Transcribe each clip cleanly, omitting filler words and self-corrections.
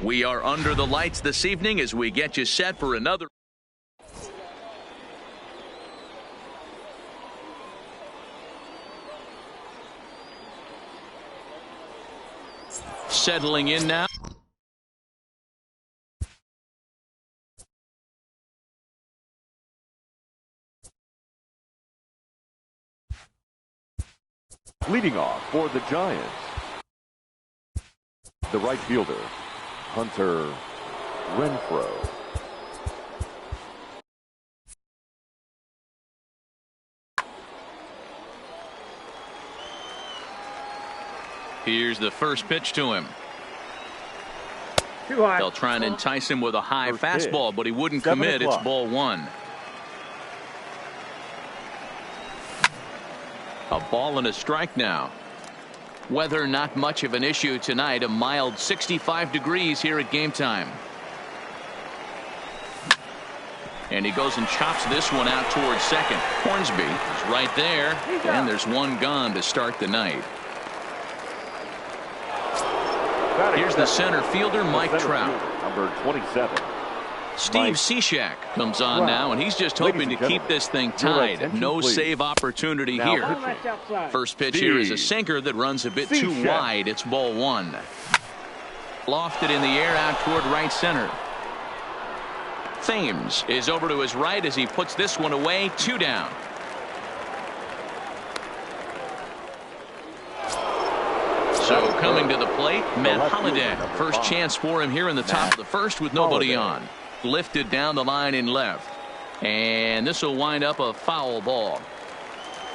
We are under the lights this evening as we get you set for another. Settling in now. Leading off for the Giants, the right fielder, Hunter Renfroe. Here's the first pitch to him. Too high. They'll try and entice him with a high First fastball, pitch. but he wouldn't 7 commit. o'clock. It's ball one. A ball and a strike now. Weather not much of an issue tonight. A mild 65 degrees here at game time. And he goes and chops this one out towards second. Hornsby is right there. And there's one gone to start the night. Here's the center fielder, Mike Trout. Number 27. Steve Mike Cishek comes on Trout. now, and he's just Ladies hoping to and keep this thing your tied. attention, No please. save opportunity Now here. pitching. First pitch here is a Steve sinker that runs a bit too Cishek. wide. It's ball one. Lofted in the air out toward right center. Thames is over to his right as he puts this one away. 2 down. So coming to the plate, Matt left fielder, Holliday. number First 5. chance for him here in the top of the first with nobody Holliday. on. Lifted down the line in left. And this will wind up a foul ball.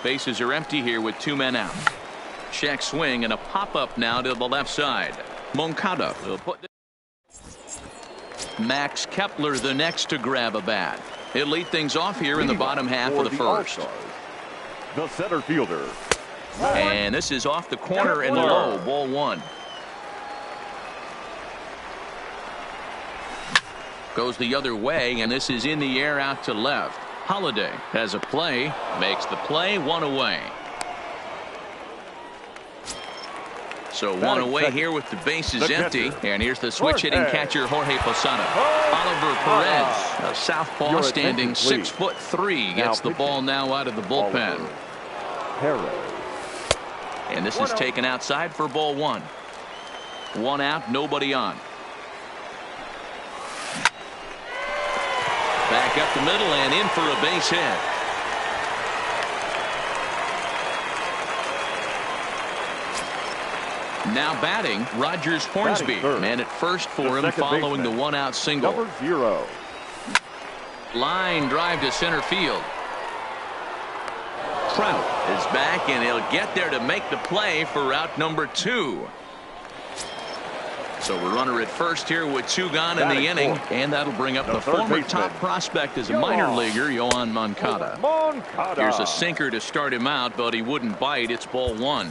Bases are empty here with 2 men out. Check swing and a pop-up now to the left side. Moncada will put Max Kepler the next to grab a bat. He'll lead things off here in the bottom half of the first. All-Stars, the center fielder. And this is off the corner and low. Ball one. Goes the other way, and this is in the air out to left. Holliday has a play, makes the play, 1 away. So 1 Batting away second. here with the bases The empty. catcher. And here's the switch hitting Jorge. catcher Jorge Posada. Oliver Perez, a southpaw Your standing attention, please. 6'3", Now gets the ball pitching. now out of the bullpen. Oliver Perez. And this is taken outside for ball one. 1 out, nobody on. Back up the middle and in for a base hit. Now batting, Rogers Hornsby. Batting third. Man at first for The him second following the baseman. 1-out single. Number 0. Line drive to center field. Trout is back, and he'll get there to make the play for out number 2. So we're runner at first here with 2 gone in the Batting inning, fourth. and that'll bring up The the third former baseman. top prospect as a minor leaguer, Yohan Moncada. Moncada. Here's a sinker to start him out, but he wouldn't bite. It's ball one.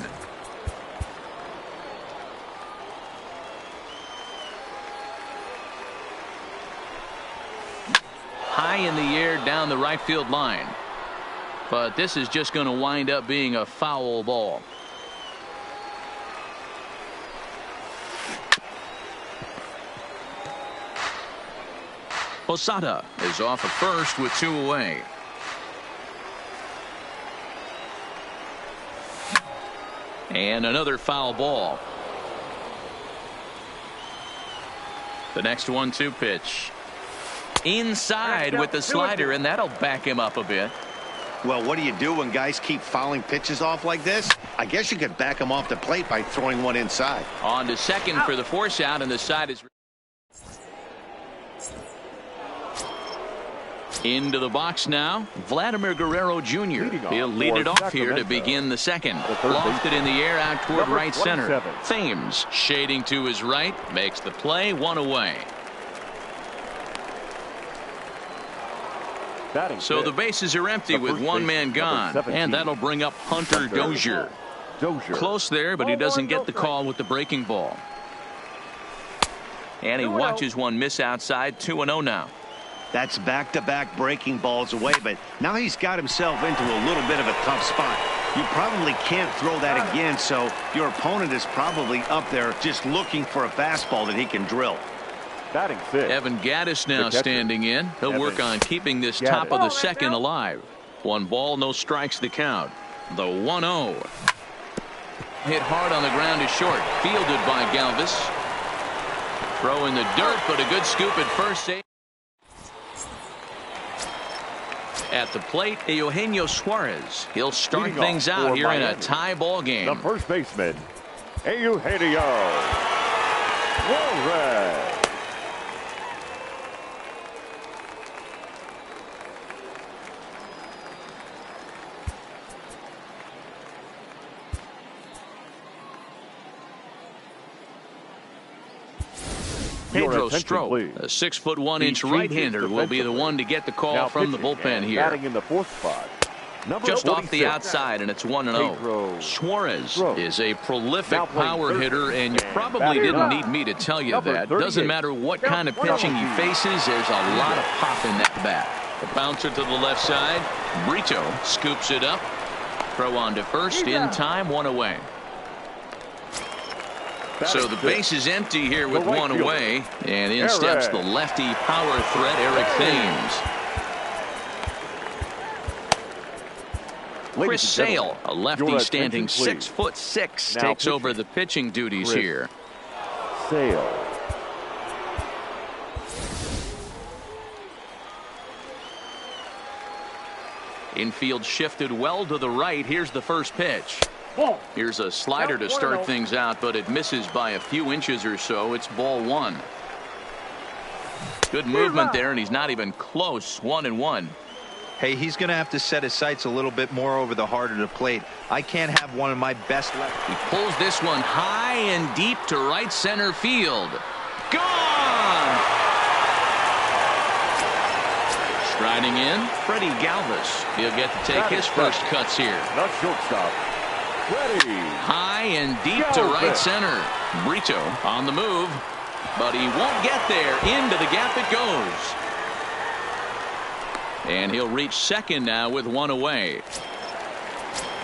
High in the air down the right field line. But this is just going to wind up being a foul ball. Posada is off at first with 2 away. And another foul ball. The next 1-2 pitch. Inside with the slider, and that'll back him up a bit. Well, what do you do when guys keep fouling pitches off like this? I guess you could back them off the plate by throwing one inside. On to second for the force out, and the side is into the box now. Vladimir Guerrero Jr. He'll lead it off here to begin the second. Lofted in the air out toward Number right center. 27. Thames shading to his right, makes the play, 1 away. Batting So the fifth. bases are empty The with first 1 baseman, man number gone, 17. and that'll bring up Hunter Dozier. Dozier. Close there, but he doesn't get the call with the breaking ball. And he watches one miss outside. 2-0 now. That's back-to-back breaking balls away, but now he's got himself into a little bit of a tough spot. You probably can't throw that again, so your opponent is probably up there just looking for a fastball that he can drill. Batting six. Evan Gattis now catcher. standing in. He'll Evan work on keeping this Gattis. top of the second alive. 1 ball, no strikes to count. The 1-0. Hit hard on the ground is short. Fielded by Galvis. Throw in the dirt, but a good scoop at first. At the plate, Eugenio Suarez. He'll start Leading things off out for here in a Miami. tie ball game. The first baseman, Eugenio Suarez. Pedro attention, Strop, please. a 6'1" He right-hander, changes will be the one to get the call Now from the pitching bullpen and here. Batting in the fourth spot. Number Just off the 46. outside, and it's 1-0. Pedro Suarez Strop. is a prolific Now playing power third hitter, and you and probably batting didn't up. need me to tell you Number that. 38. Doesn't matter what kind of pitching he faces, there's a lot of pop in that bat. The bouncer to the left side. Brito scoops it up. Throw on to first in time, 1 away. So the base is empty here with The right 1 fielder. away, and in steps the lefty power threat, Eric Thames. Chris Ladies and Sale, gentlemen, a lefty your standing attention, please. 6'6", Now takes over pitching. the pitching duties Chris here. Sale. Infield shifted well to the right. Here's the first pitch. Here's a slider to start things out, but it misses by a few inches or so. It's ball 1. Good movement there, and he's not even close. 1-1. Hey, he's going to have to set his sights a little bit more over the heart of the plate. I can't have one of my best left. He pulls this one high and deep to right center field. Gone! Striding in, Freddie Galvis. He'll get to take his first cuts here. The shortstop, Freddie. High and deep to right center. Brito on the move, but he won't get there. Into the gap it goes. And he'll reach second now with 1 away.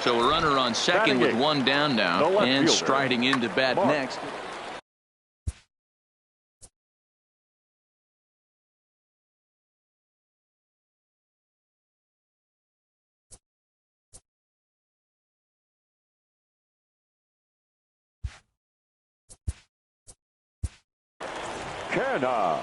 So a runner on second with 1 down The now, left and fielder, striding into bat Mark. next. Canna.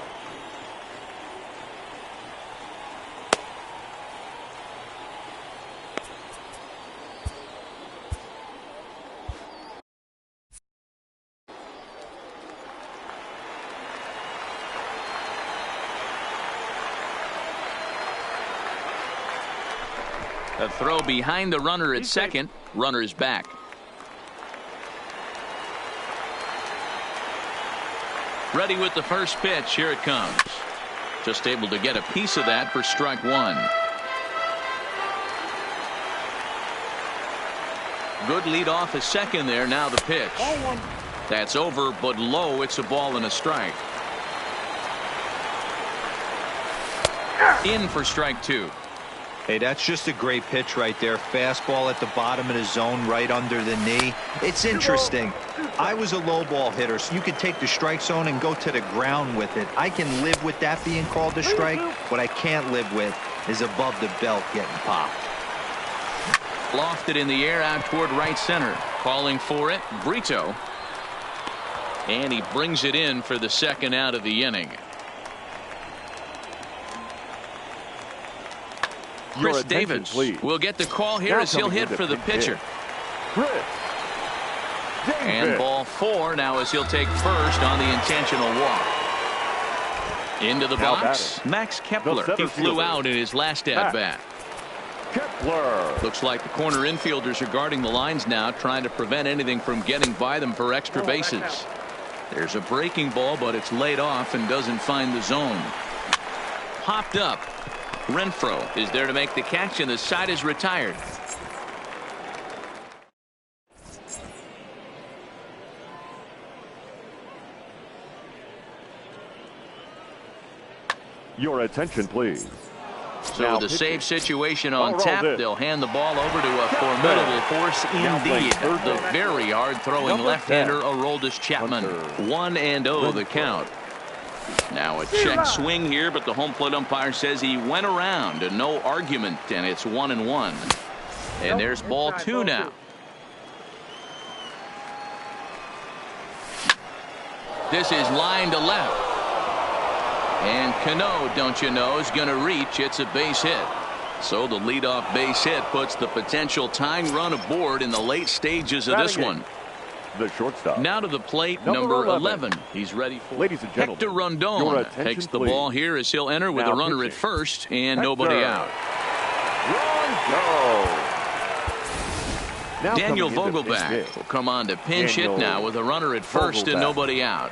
A throw behind the runner at second. Runner's back. Ready with the first pitch. Here it comes. Just able to get a piece of that for strike 1. Good lead off a second there. Now the pitch. That's over, but low. It's a ball and a strike. In for strike 2. Hey, that's just a great pitch right there. Fastball at the bottom of the zone, right under the knee. It's interesting. I was a low ball hitter, so you could take the strike zone and go to the ground with it. I can live with that being called a strike. What I can't live with is above the belt getting popped. Lofted in the air out toward right center. Calling for it, Brito. And he brings it in for the second out of the inning. Your Chris attention, Davis please. will get the call here Now as he'll coming hit in for to the pitch pitcher. hit, Chris Davis. And ball 4 now as he'll take first on the intentional walk. Into the Now box, batting. Max Kepler. center He flew fielder. out in his last at-bat. Kepler. Looks like the corner infielders are guarding the lines now, trying to prevent anything from getting by them for extra bases. There's a breaking ball, but it's laid off and doesn't find the zone. Popped up. Renfroe is there to make the catch, and the side is retired. Your attention, please. So Now with the pitching. save situation on All tap, this. they'll hand the ball over to a formidable force Now playing indeed. third The base. very hard-throwing Number left-hander 10, Aroldis Chapman. Hunter 1-0 the Renfroe. count. Now a check swing here, but the home plate umpire says he went around and no argument, and it's 1-1. And there's ball 2 now. This is line to left. And Cano, don't you know, is going to reach. It's a base hit. So the leadoff base hit puts the potential tying run aboard in the late stages of this one. The shortstop. Now to the plate, number 11. He's ready for Ladies and gentlemen, Hector Rondon takes the ball here as he'll enter with a runner at first and nobody out. Daniel Vogelbach will come on to pinch hit now with a runner at first and nobody out.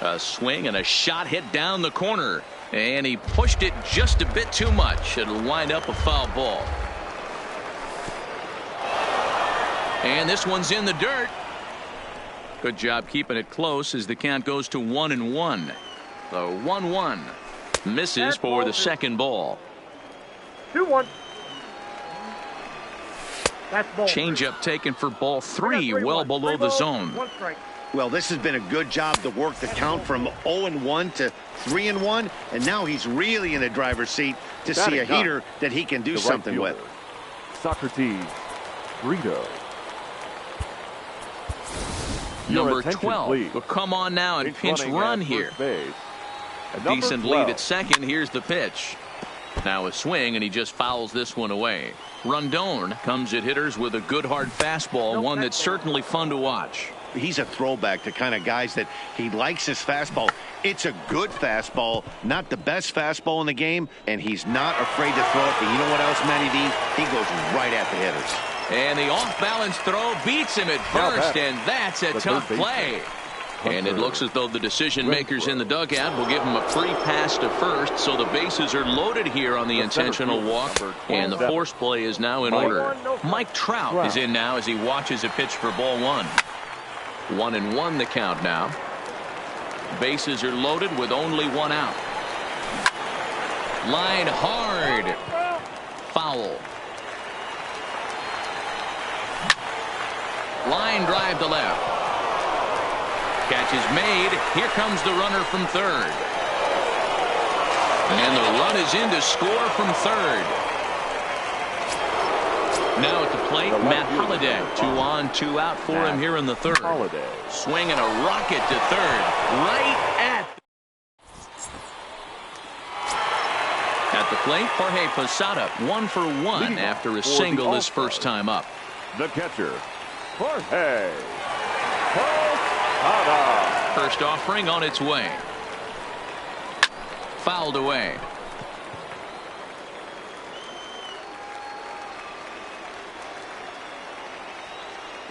A swing and a shot hit down the corner, and he pushed it just a bit too much. It'll wind up a foul ball. And this one's in the dirt. Good job keeping it close as the count goes to 1-1. The 1-1 misses for the second ball. 2-1. Change up taken for ball 3, well below the zone. 1 strike. Well, this has been a good job to work the count from 0-1 to 3-1, and now he's really in the driver's seat to see a heater that he can do something with. Socrates Brito. Number 12 will come on now and pinch run here. A decent lead at second. Here's the pitch. Now a swing, and he just fouls this one away. Rondon comes at hitters with a good hard fastball, one that's certainly fun to watch. He's a throwback to kind of guys that he likes his fastball. It's a good fastball, not the best fastball in the game, and he's not afraid to throw it. And you know what else, Matty D? He goes right at the hitters. And the off-balance throw beats him at first, and that's a tough play. And it looks as though the decision makers in the dugout will give him a free pass to first, so the bases are loaded here on the intentional walk, and the force play is now in order. Mike Trout is in now as he watches a pitch for ball 1. 1-1 the count now. Bases are loaded with only 1 out. Line hard. Foul. Line drive to left. Catch is made. Here comes the runner from third. And the run is in to score from third. Now at the plate, Matt Holliday. 2 on, 2 out for him here in the third. Swinging a rocket to third. Right at the plate, Jorge Posada 1 for 1 after a single his first time up. The catcher, Jorge Posada. First offering on its way. Fouled away.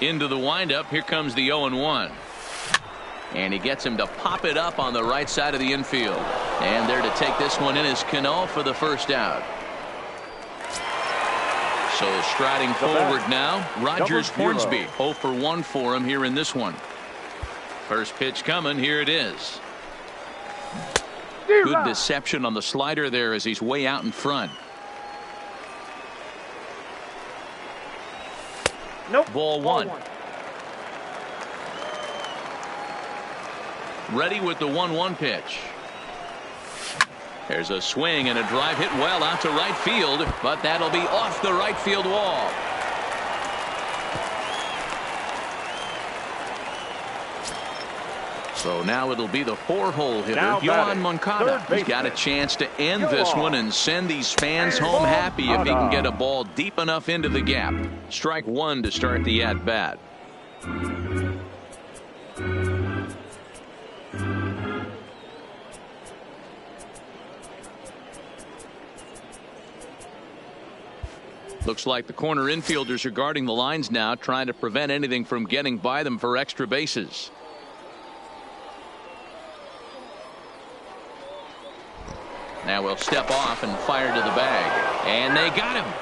Into the windup. Here comes the 0-1. And he gets him to pop it up on the right side of the infield. And there to take this one in is Cano for the first out. So striding forward now, Rogers Hornsby. 0 for 1 for him here in this one. First pitch coming. Here it is. Good deception on the slider there as he's way out in front. Nope. Ball 1. Ready with the 1-1 pitch. There's a swing and a drive hit well out to right field, but that'll be off the right field wall. So now it'll be the 4-hole hitter, Yoan Moncada. He's got a chance to end this one and send these fans home happy if he can get a ball deep enough into the gap. Strike 1 to start the at-bat. Looks like the corner infielders are guarding the lines now, trying to prevent anything from getting by them for extra bases. Now we'll step off and fire to the bag. And they got him.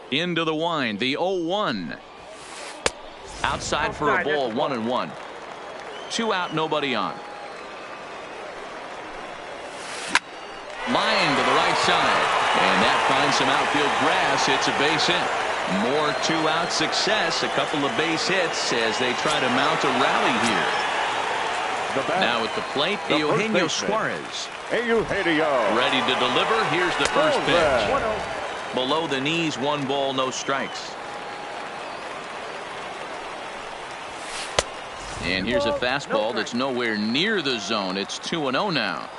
Into the wind, the 0-1. Outside for a ball, 1-1. 2 out, nobody on. Line to the right side. And that finds some outfield grass. It's a base hit. More 2-out success. A couple of base hits as they try to mount a rally here. Now at the plate, Eugenio Suarez. Eugenio. Ready to deliver. Here's the first pitch. Below the knees, 1 ball, no strikes. And here's a fastball that's nowhere near the zone. It's 2-0 now.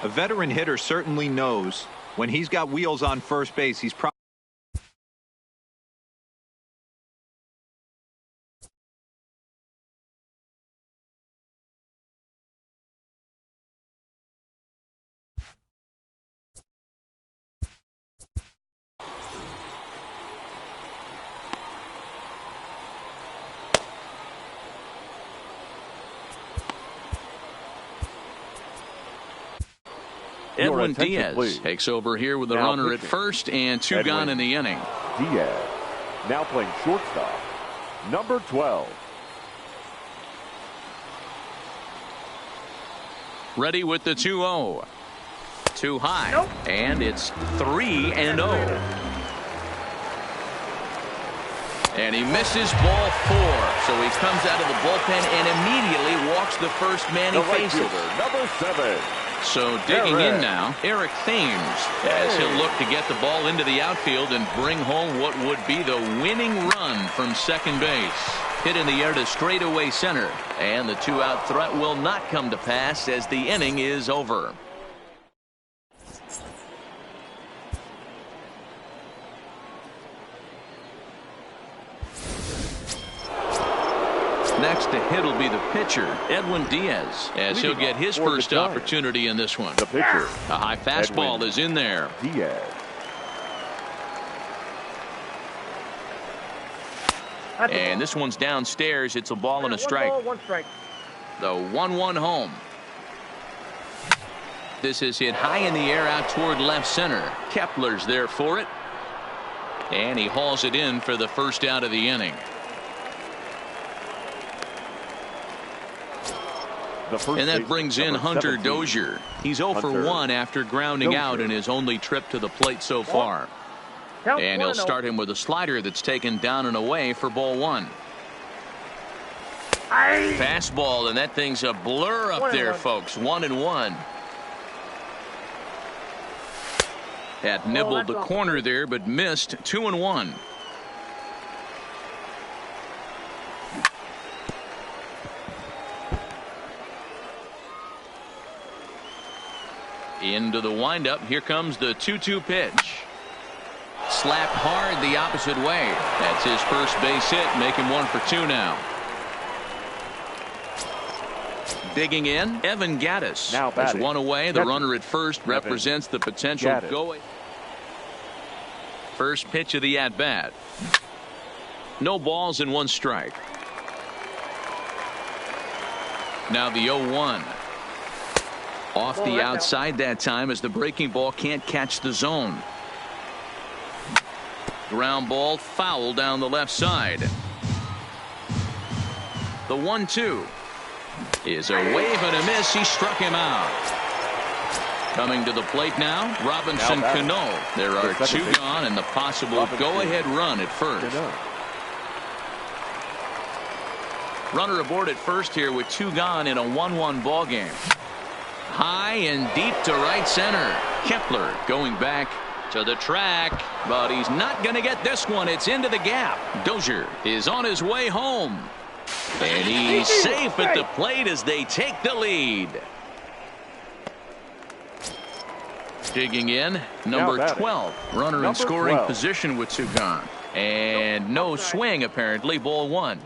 A veteran hitter certainly knows when he's got wheels on first base, he's probably Edwin Diaz takes over here with the runner at first and 2 gone in the inning. Diaz now playing shortstop, number 12. Ready with the 2-0. Too high. Nope. And it's 3-0. And he misses ball 4. So he comes out of the bullpen and immediately walks the first man he faces. Number 7. So digging in now, Eric Thames, as he'll look to get the ball into the outfield and bring home what would be the winning run from second base. Hit in the air to straightaway center, and the 2-out threat will not come to pass as the inning is over. Next to hit will be the pitcher, Edwin Diaz, as he'll get his first opportunity in this one. The pitcher. A high fastball is in there. Diaz. And this one's downstairs. It's a ball and a strike. 1 ball, 1 strike. The 1-1 home. This is hit high in the air out toward left center. Kepler's there for it. And he hauls it in for the first out of the inning. And that brings in Hunter Dozier. He's 0 for 1 after grounding out in his only trip to the plate so far. And he'll start him with a slider that's taken down and away for ball 1. Fastball, and that thing's a blur up there, folks. 1-1. That nibbled the corner there, but missed. 2-1. Into the windup. Here comes the 2-2 pitch. Slapped hard the opposite way. That's his first base hit, making 1 for 2 now. Digging in, Evan Gattis. Now There's 1 away. The runner at first represents the potential go. First pitch of the at-bat. No balls and 1 strike. Now the 0-1. Off the outside that time as the breaking ball can't catch the zone. Ground ball foul down the left side. The 1-2 is a wave and a miss. He struck him out. Coming to the plate now, Robinson Cano. There are 2 gone and the possible go-ahead run at first. Runner aboard at first here with 2 gone in a 1-1 ball game. High and deep to right center. Kepler going back to the track, but he's not going to get this one. It's into the gap. Dozier is on his way home. And he's safe at the plate as they take the lead. Digging in, number 12. Runner in scoring position with 2 gone. And no swing apparently. Ball 1.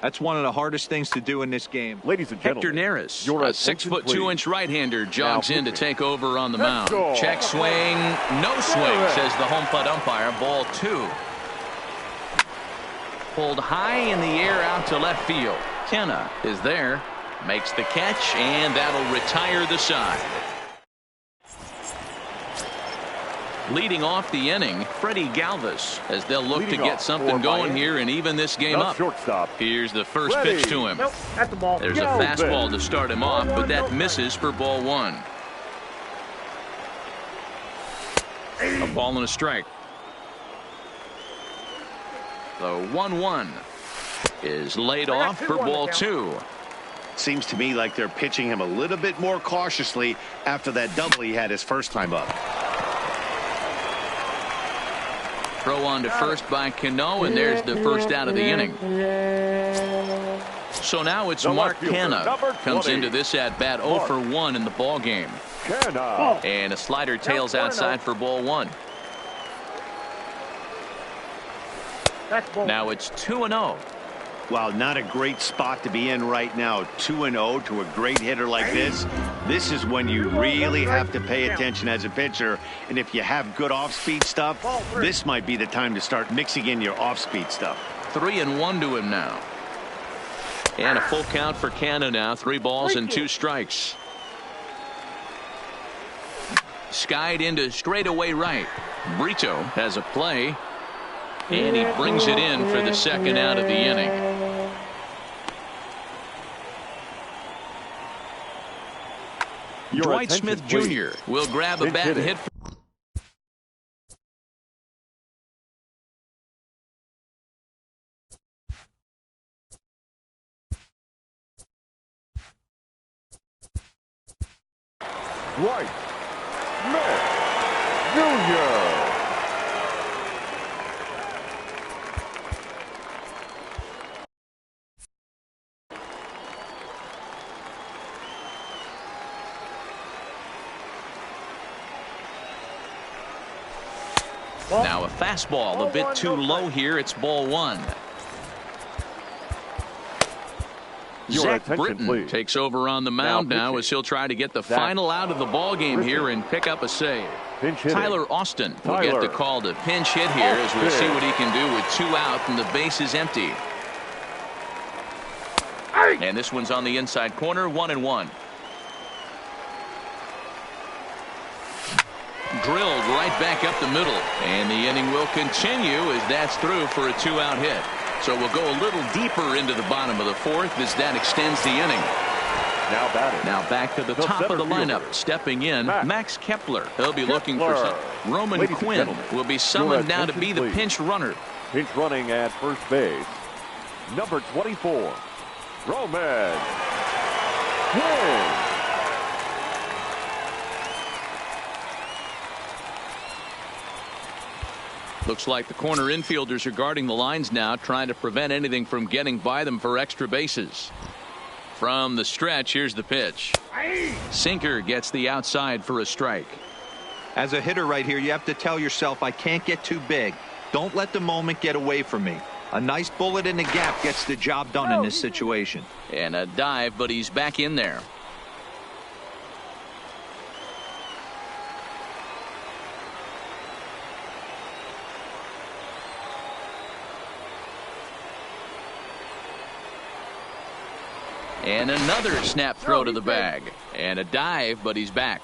That's one of the hardest things to do in this game. Ladies and gentlemen, Hector Neris, a 6'2" right-hander, jogs in to take over on the mound. Check swing, no swing, says the home plate umpire. Ball 2. Pulled high in the air out to left field. Kenna is there, makes the catch, and that'll retire the side. Leading off the inning, Freddie Galvis, as they'll look to get something going here and even this game up. Shortstop. Here's the first Freddie. pitch to him. Nope, at the ball. There's a fastball to start him off, but that misses for ball one. A ball and a strike. The 1-1 is laid off for ball two. Seems to me like they're pitching him a little bit more cautiously after that double he had his first time up. Throw on to first by Cano, and there's the first out of the inning. So now it's Mark Canha comes into this at bat 0 for 1 in the ball game. Canha. And a slider tails outside for ball one. Now it's 2-0. Wow, not a great spot to be in right now. 2-0 to a great hitter like this. This is when you really have to pay attention as a pitcher. And if you have good off-speed stuff, this might be the time to start mixing in your off-speed stuff. 3-1 to him now. And a full count for Canha now. 3 balls and 2 strikes. Skied into straightaway right. Brito has a play. And he brings it in for the second out of the inning. Dwight Smith Jr. will grab a bat and hit. Dwight Smith Jr. Now a fastball a bit too low here. It's ball one. Zach Britton takes over on the mound now as he'll try to get the final out of the ball game here and pick up a save. Tyler Austin will get the call to pinch hit here as we'll see what he can do with 2 out and the base is empty. And this one's on the inside corner, 1-1. Drilled right back up the middle, and the inning will continue as that's through for a 2-out hit. So we'll go a little deeper into the bottom of the 4th as that extends the inning. Now batting. Now back to the top of the lineup. Stepping in, Max Kepler. He'll be looking for some. Roman Quinn will be summoned now to be the pinch runner. Pinch running at first base. Number 24, Roman Quinn. Looks like the corner infielders are guarding the lines now, trying to prevent anything from getting by them for extra bases. From the stretch, here's the pitch. Sinker gets the outside for a strike. As a hitter right here, you have to tell yourself, I can't get too big. Don't let the moment get away from me. A nice bullet in the gap gets the job done in this situation. And a dive, but he's back in there. And another snap throw to the bag. And a dive, but he's back.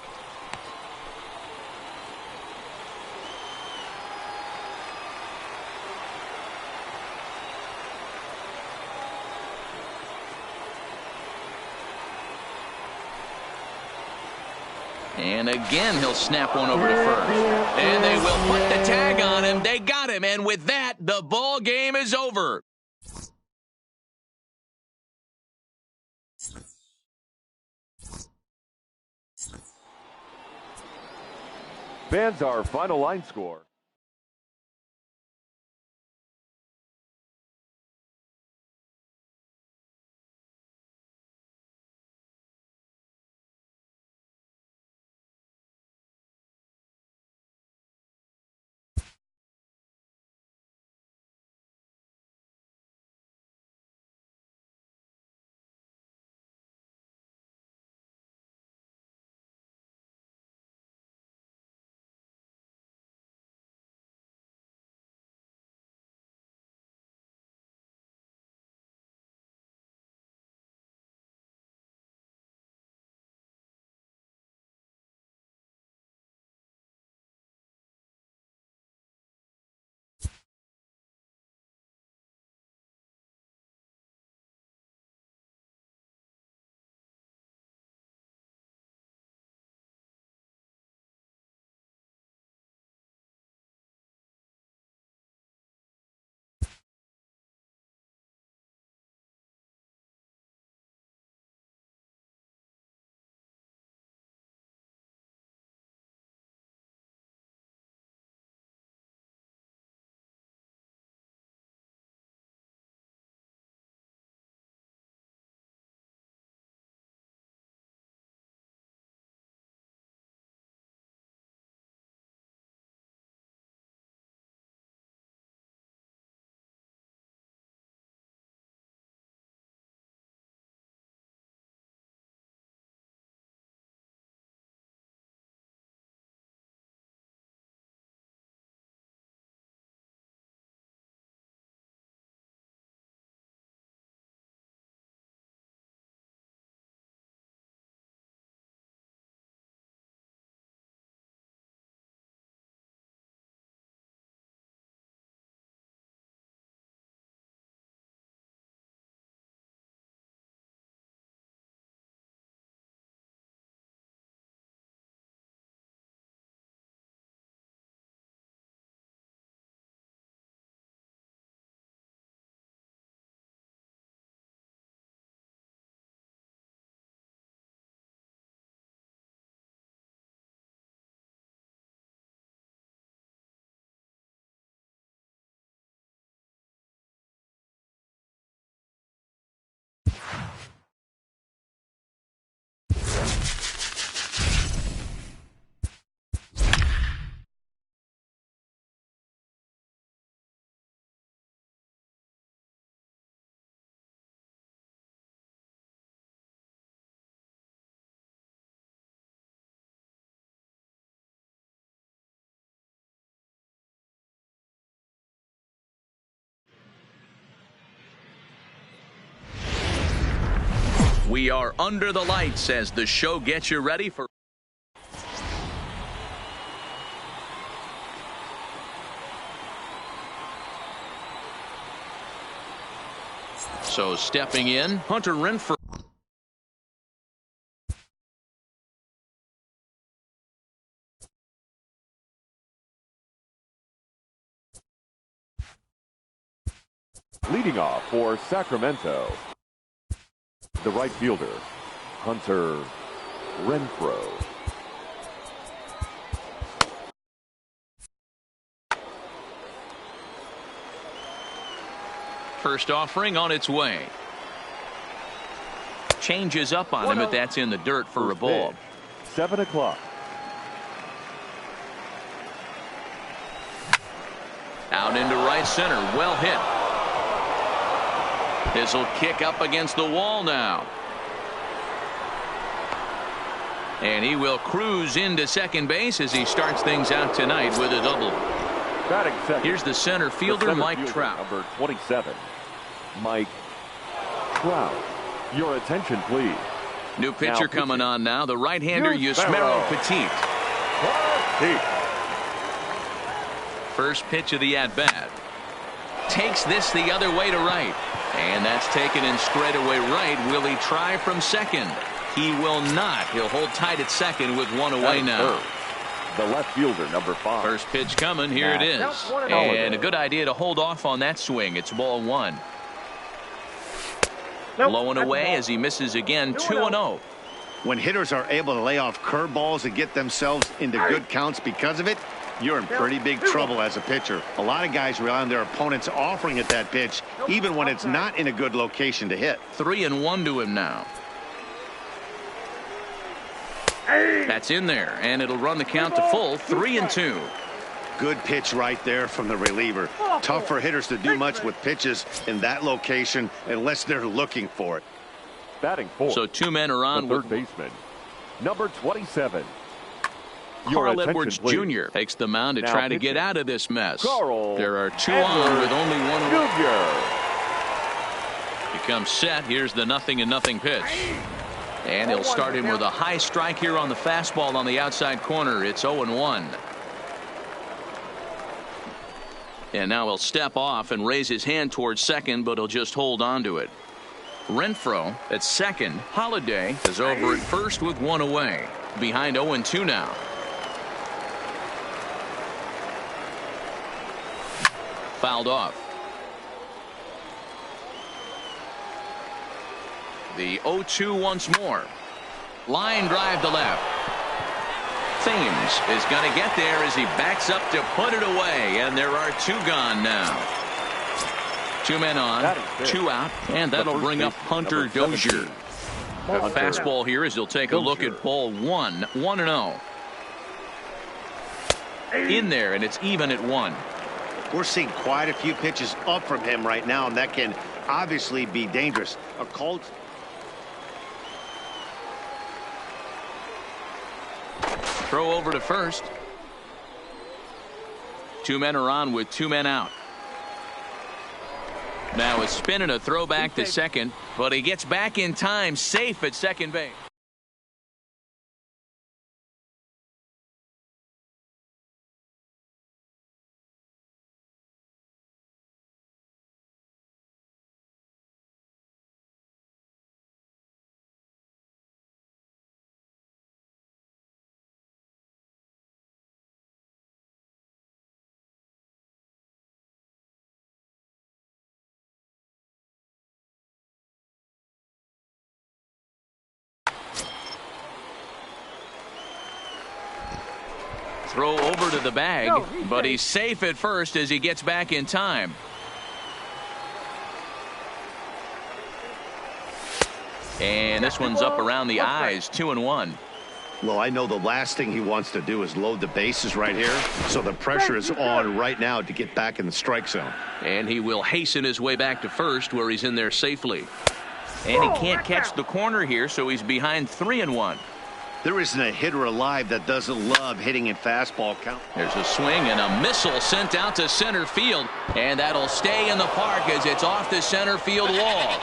And again, he'll snap one over to first. And they will put the tag on him. They got him. And with that, the ball game is over. Fans, our final line score. We are under the lights as the show gets you ready for. So stepping in, Hunter Renfroe. Leading off for Sacramento, the right fielder, Hunter Renfroe. First offering on its way. Changes up on him, but that's in the dirt for a ball. 7 o'clock. Out into right center. Well hit. This will kick up against the wall now. And he will cruise into second base as he starts things out tonight with a double. Batting second. Here's the center fielder, Mike Trout. Number 27, Mike Trout. Your attention, please. New pitcher coming on now. The right-hander, Yusmeiro Petit. First pitch of the at-bat. Takes this the other way to right. And that's taken in straightaway right. Will he try from second? He will not. He'll hold tight at second with one away now. The left fielder, number 5. First pitch coming. Here it is. And a good idea to hold off on that swing. It's ball 1. Low and away as he misses again. 2-0. When hitters are able to lay off curveballs and get themselves into good counts because of it, you're in pretty big trouble as a pitcher. A lot of guys rely on their opponents offering at that pitch, even when it's not in a good location to hit. 3-1 to him now. That's in there, and it'll run the count to full. 3-2. Good pitch right there from the reliever. Tough for hitters to do much with pitches in that location unless they're looking for it. Batting 4. So 2 men are on. The third baseman, number 27. Carl Edwards Jr. takes the mound to try to get out of this mess. There are 2 on with only 1 away. He comes set. Here's the 0-0 pitch. And he'll start him with a high strike here on the fastball on the outside corner. It's 0-1. And now he'll step off and raise his hand towards second, but he'll just hold on to it. Renfroe at second. Holiday is over at first with 1 away. Behind 0-2 now. Fouled off. The 0-2 once more. Line drive to left. Thames is going to get there as he backs up to put it away, and there are 2 gone now. 2 men on, 2 out, and that'll bring up Hunter Dozier. Fastball here as he'll take a look at ball 1. 1-0. In there, and it's even at 1. We're seeing quite a few pitches up from him right now, and that can obviously be dangerous. A cold. Throw over to first. 2 men are on with 2 men out. Now a spin and a throw back to second, but he gets back in time, safe at second base. Throw over to the bag, but he's safe at first as he gets back in time. And this one's up around the eyes. 2-1. Well, I know the last thing he wants to do is load the bases right here, so the pressure is on right now to get back in the strike zone. And he will hasten his way back to first, where he's in there safely. And he can't catch the corner here, so he's behind 3-1. There isn't a hitter alive that doesn't love hitting in fastball count. There's a swing and a missile sent out to center field, and that'll stay in the park as it's off the center field wall.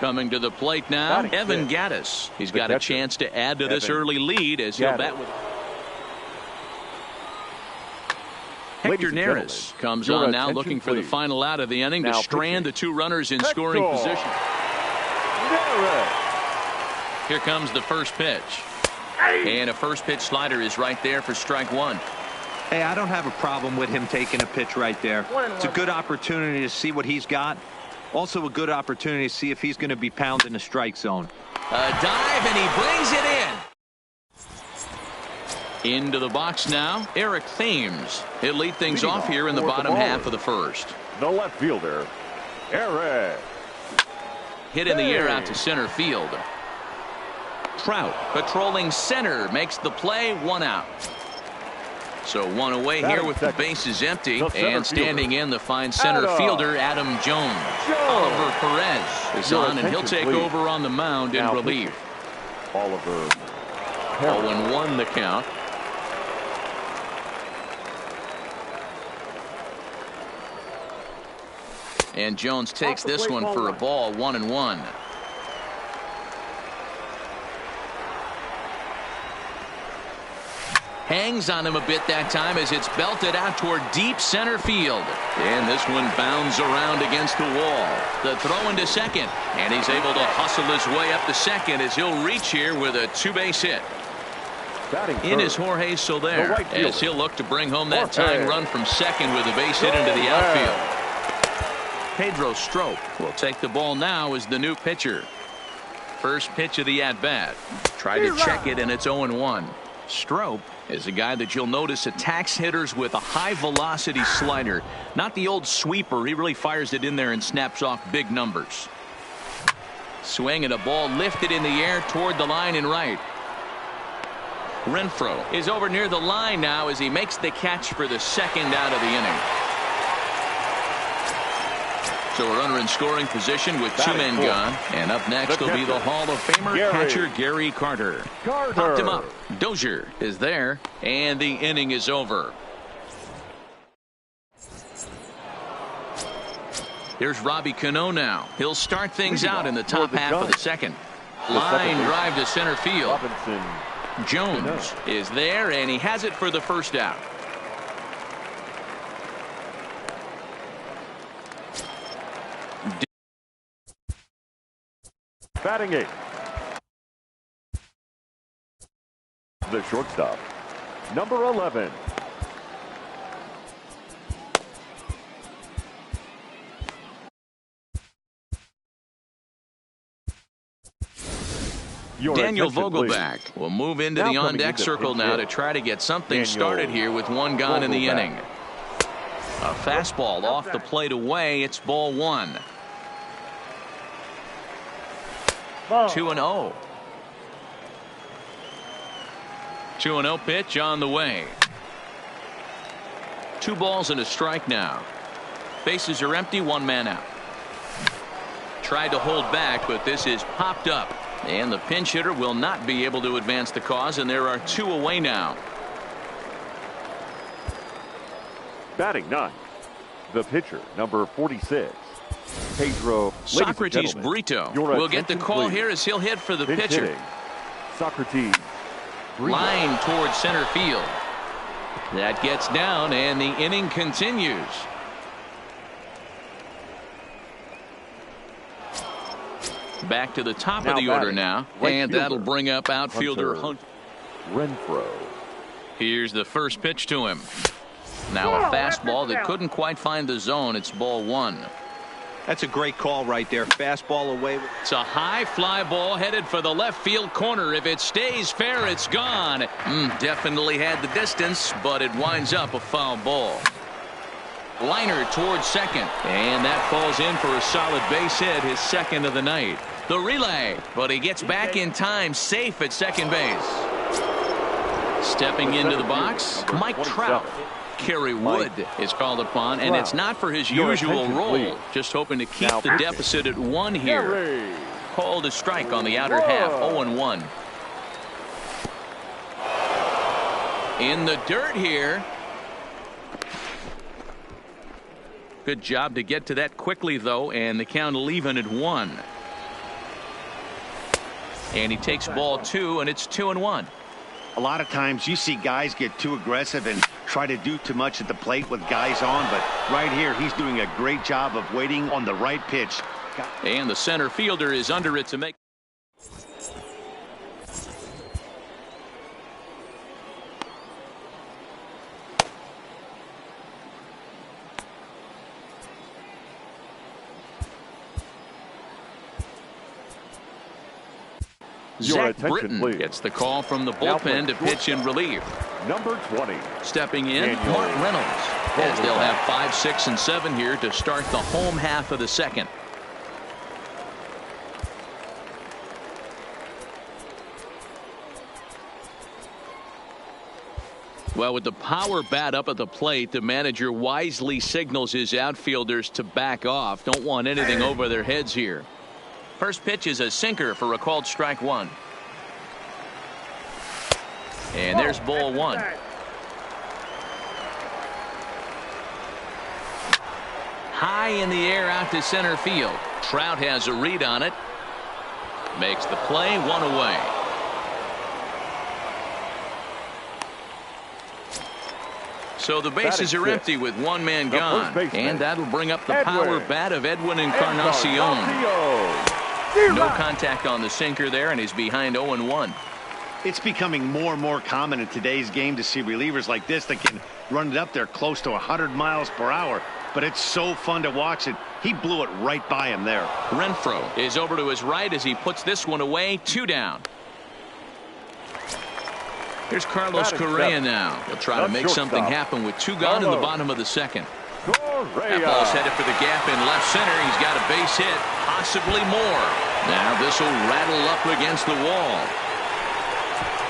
Coming to the plate now, Batting Evan fifth. Gattis. He's The got a catcher, chance to add to this Evan early lead as he'll Gattis. bat with. Ladies Hector and Neris gentlemen, comes your on now, attention, looking for the please. final out of the inning to Now strand the pitching. 2 runners in Hector scoring position. Neris. Here comes the first pitch. And a first pitch slider is right there for strike 1. Hey, I don't have a problem with him taking a pitch right there. 1-1. It's a good opportunity to see what he's got. Also a good opportunity to see if he's going to be pounding the strike zone. A dive, and he brings it in. Into the box now, Eric Thames. He'll lead things Leading off here in the for the bottom half baller. of the first. The left fielder, Eric. Hit in the air out to Thames. center field. Trout patrolling center makes the play, 1 out. So 1 away here Batting with the second. bases empty, The center and standing fielder, in the fine center Adam fielder Adam Jones. Oliver Perez is Your on, and he'll attention, take please. over on the mound in Now relief. Oliver. 0-1 the count. And Jones takes Off the this plate, one for a ball ball, 1-1. Hangs on him a bit that time as it's belted out toward deep center field. And this one bounds around against the wall. The throw into second. And he's able to hustle his way up to second as he'll reach here with a 2-base hit. Batting In is third. Jorge The Soler right fielder. as he'll look to bring home that Jorge. tying run from second with a base hit into the Soler. outfield. Pedro Strop will take the ball now as the new pitcher. First pitch of the at-bat. Tried to check it, and it's 0-1. Strop is a guy that you'll notice attacks hitters with a high-velocity slider. Not the old sweeper. He really fires it in there and snaps off big numbers. Swing and a ball lifted in the air toward the line and right. Renfroe is over near the line now as he makes the catch for the second out of the inning. So a runner in scoring position with 2 men gone. And up next will be the Hall of Famer catcher Gary Carter. Popped him up. Dozier is there, and the inning is over. Here's Robbie Cano now. He'll start things out in the top half of the second. Line drive to center field. Robinson. Jones is there, and he has it for the first out. Batting 8. The shortstop, number 11. Your Daniel attention, Vogelback please. will move into Now the coming on-deck into circle pitch now to hit. try to get something Daniel started here with 1 gone in the Vogelback. inning. A fastball off the plate away. It's ball 1. Ball. 2-0. 2-0 pitch on the way. 2 balls and a strike now. Bases are empty, 1 man out. Tried to hold back, but this is popped up. And the pinch hitter will not be able to advance the cause, and there are 2 away now. Batting 9. The pitcher, number 46. Pedro. Socrates Brito will get the call here as he'll hit for the Pitch pitcher. hitting. Socrates Brito. Line towards center field. That gets down, and the inning continues. Back to the top Now of the order batting, now, right and fielder, that'll bring up outfielder Hunter Hunt. Renfroe. Here's the first pitch to him. Now a fastball that couldn't quite find the zone. It's ball 1. That's a great call right there. Fastball away. It's a high fly ball headed for the left field corner. If it stays fair, it's gone. Definitely had the distance, but it winds up a foul ball. Liner towards second, and that falls in for a solid base hit, his second of the night. The relay, but he gets back in time, safe at second base. Stepping into the box, Mike Trout. Kerry Wood is called upon, and it's not for his usual role. Just hoping to keep the deficit at 1 here. Called a strike on the outer half, 0-1. In the dirt here. Good job to get to that quickly, though, and the count will even at 1. And he takes ball 2, and it's 2-1. A lot of times you see guys get too aggressive and try to do too much at the plate with guys on, but right here he's doing a great job of waiting on the right pitch. And the center fielder is under it to make. Zach Britton gets the call from the bullpen to pitch in relief. Number 20. Stepping in, Mark Reynolds, as they'll have 5, 6, and 7 here to start the home half of the second. Well, with the power bat up at the plate, the manager wisely signals his outfielders to back off. Don't want anything over their heads here. First pitch is a sinker for a called strike 1. And there's ball 1. High in the air out to center field. Trout has a read on it. Makes the play, 1 away. So the bases are empty with 1 man gone. And that'll bring up the power bat of Edwin Encarnacion. No contact on the sinker there, and he's behind 0-1. It's becoming more and more common in today's game to see relievers like this that can run it up there close to 100 miles per hour. But it's so fun to watch it. He blew it right by him there. Renfroe is over to his right as he puts this one away. 2 down. Here's Carlos Correa now. He'll try to make something happen with 2 gone in the bottom of the second. That ball's headed for the gap in left center. He's got a base hit, possibly more. Now this will rattle up against the wall.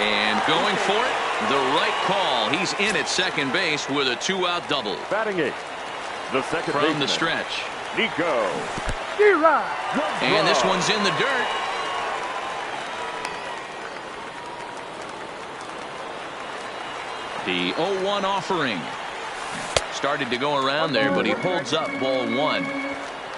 And going for it, the right call. He's in at second base with a 2-out double. Batting 8th, the second from baseman, the stretch. Nico. And this one's in the dirt. The 0-1 offering. Started to go around there, but he holds up ball 1.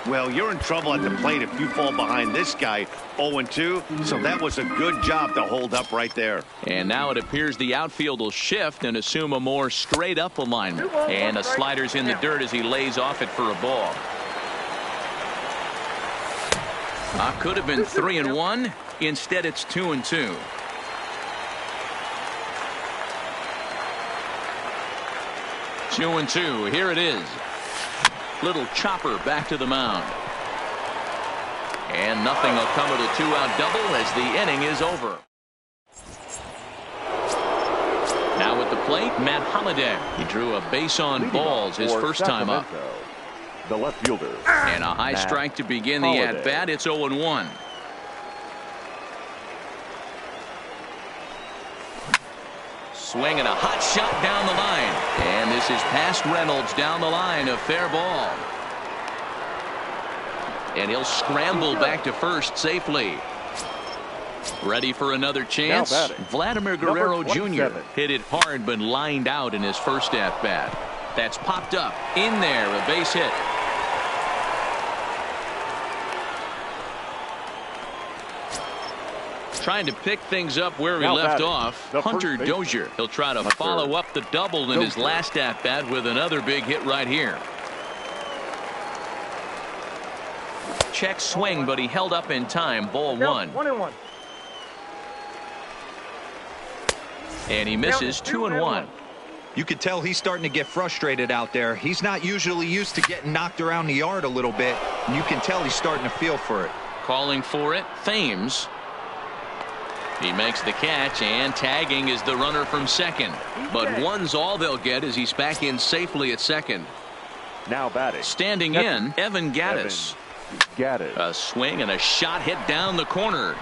Well, you're in trouble at the plate if you fall behind this guy 0-2. So that was a good job to hold up right there. And now it appears the outfield will shift and assume a more straight up alignment. And the slider's in the dirt as he lays off it for a ball. Could have been 3-1. Instead, it's 2-2. Two and 2. Here it is. Little chopper back to the mound. And nothing will come of the 2-out double as the inning is over. Now at the plate, Matt Holliday. He drew a base on balls his first time up. The left fielder. And a high strike to begin the at-bat. It's 0-1. Swing and a hot shot down the line. And this is past Reynolds down the line, a fair ball. And he'll scramble back to first safely. Ready for another chance. Vladimir Guerrero Jr. hit it hard but lined out in his first at-bat. That's popped up in there, a base hit. Trying to pick things up where he left off. Hunter Dozier. He'll try to follow up the double in his last at-bat with another big hit right here. Check swing, but he held up in time. Ball 1. 1-1. And he misses. 2-1. You could tell he's starting to get frustrated out there. He's not usually used to getting knocked around the yard a little bit. And you can tell he's starting to feel for it. Calling for it, Thames. He makes the catch, and tagging is the runner from second. But one's all they'll get as he's back in safely at second. Now batting. Standing in, Evan Gattis. A swing and a shot hit down the corner.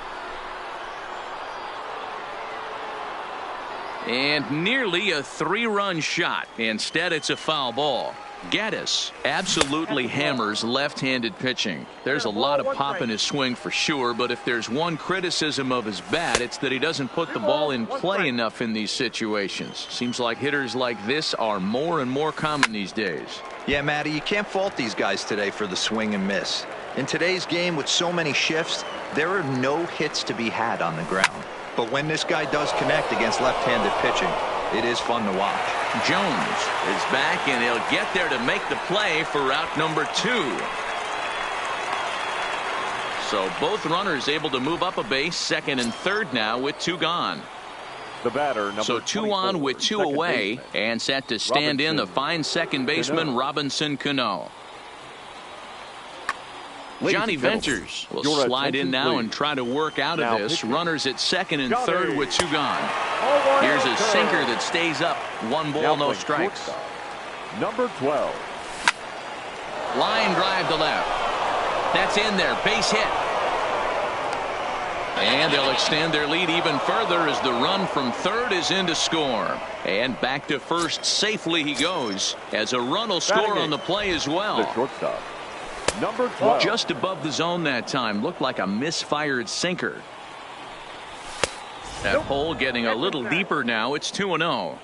And nearly a 3-run shot. Instead, it's a foul ball. Gattis absolutely hammers left-handed pitching. There's a lot of pop in his swing for sure, but if there's one criticism of his bat, it's that he doesn't put the ball in play enough in these situations. Seems like hitters like this are more and more common these days. Yeah, Matty, you can't fault these guys today for the swing and miss. In today's game with so many shifts, there are no hits to be had on the ground. But when this guy does connect against left-handed pitching, it is fun to watch. Jones is back, and he'll get there to make the play for out number 2. So both runners able to move up a base, second and third now with 2 gone. The batter, number So 2 on with 2 away, and set to stand in the fine second baseman Robinson Cano. Johnny Venters will slide in now and try to work out of this. Runners at second and third with 2 gone. Here's a sinker that stays up. 1 ball, no strikes. Number 12. Line drive to left. That's in there. Base hit. And they'll extend their lead even further as the run from third is in to score. And back to first safely he goes, as a run will score on the play as well. The shortstop, number 12. Just above the zone that time. Looked like a misfired sinker. That hole getting a little deeper now. It's 2-0.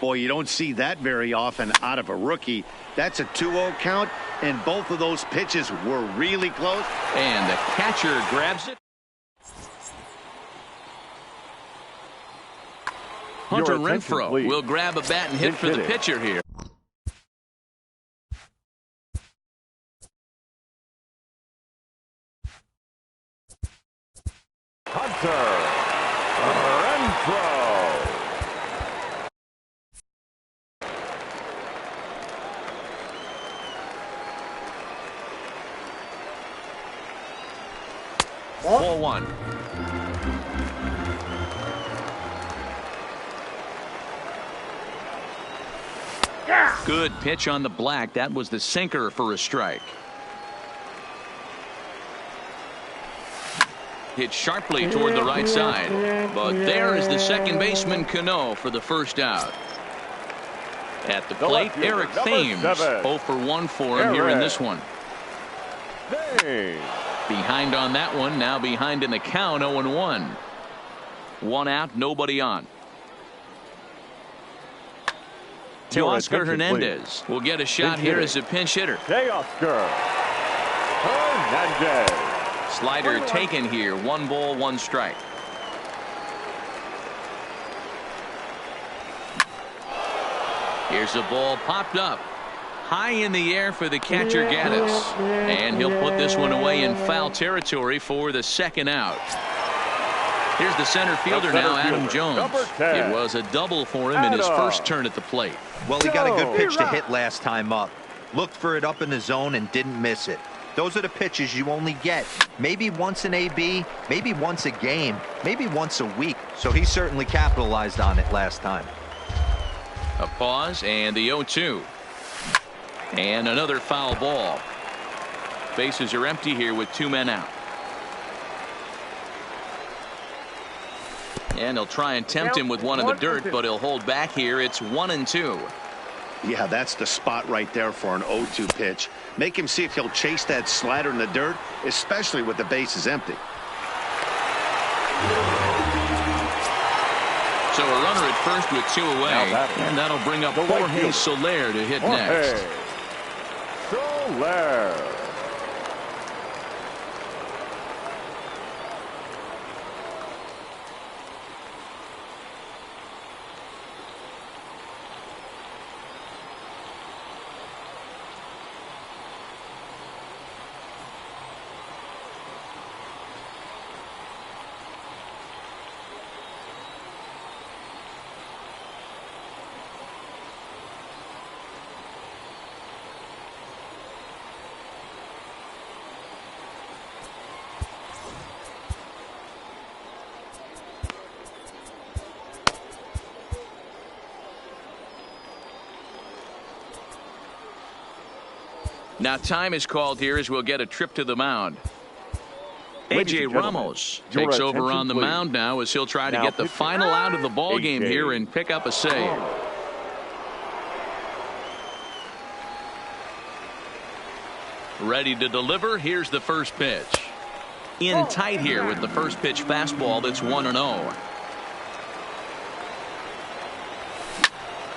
Boy, you don't see that very often out of a rookie. That's a 2-0 count, and both of those pitches were really close. And the catcher grabs it. Hunter Renfroe will grab a bat and hit for the pitcher here. Hunter Renfroe. Ball 1. Good pitch on the black. That was the sinker for a strike. Hit sharply toward the right side. But there is the second baseman Cano for the first out. At the plate, Eric Thames. 0 for 1 for him here in this one. Behind on that one. Now behind in the count. 0-1. 1 out, nobody on. Teoscar Hernandez will get a shot here as a pinch hitter. Teoscar Hernandez. Slider taken here. 1 ball, 1 strike. Here's a ball popped up high in the air for the catcher Gaddis, and he'll put this one away in foul territory for the second out. Here's the center fielder now, Adam Jones. It was a double for him in his first turn at the plate. Well, he got a good pitch to hit last time up. Looked for it up in the zone and didn't miss it. Those are the pitches you only get maybe once in AB, maybe once a game, maybe once a week. So he certainly capitalized on it last time. A pause and the 0-2. And another foul ball. Bases are empty here with 2 men out. And he'll try and tempt him with one in the dirt, but he'll hold back here. It's 1-2. Yeah, that's the spot right there for an 0-2 pitch. Make him see if he'll chase that slider in the dirt, especially with the bases empty. So a runner at first with 2 away, and that'll bring up Jorge Soler to hit next. Soler. Now time is called here as we'll get a trip to the mound. A.J. Ramos takes over on the mound now as he'll try to get the final out of the ball game here and pick up a save. Ready to deliver. Here's the first pitch. In tight here with the first pitch fastball that's 1-0.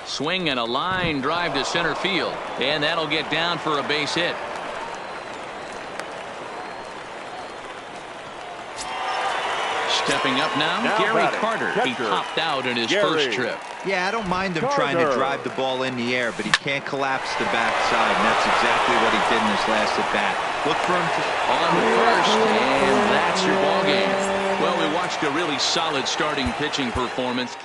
Swing and a line drive to center field, and that'll get down for a base hit. Stepping up now Gary batting, Carter. He catcher, popped out in his Gary. first trip. Yeah, I don't mind him trying to drive the ball in the air, but he can't collapse the backside, and that's exactly what he did in his last at-bat. Look for him to... On first, and that's your ball game. Well, we watched a really solid starting pitching performance.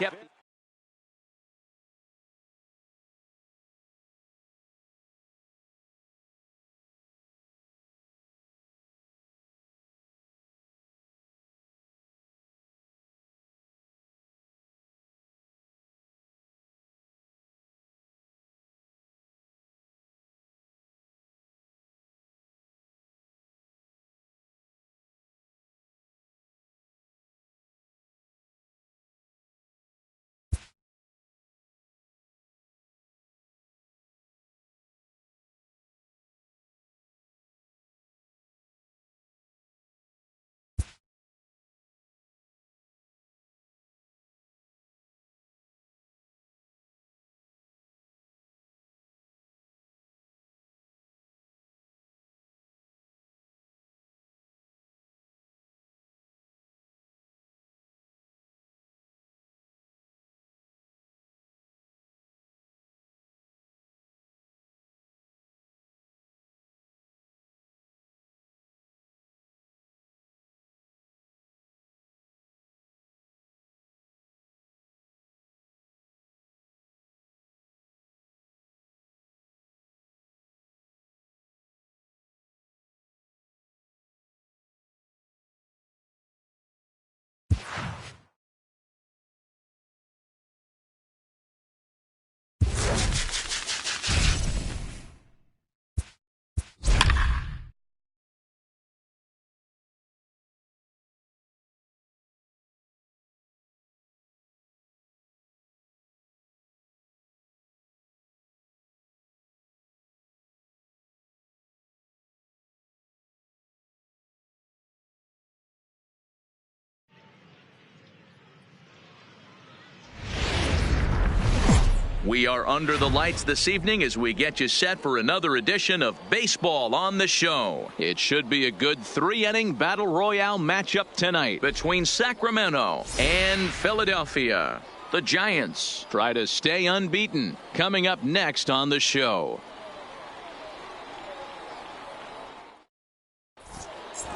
We are under the lights this evening as we get you set for another edition of Baseball on the Show. It should be a good 3-inning battle royale matchup tonight between Sacramento and Philadelphia. The Giants try to stay unbeaten. Coming up next on the show.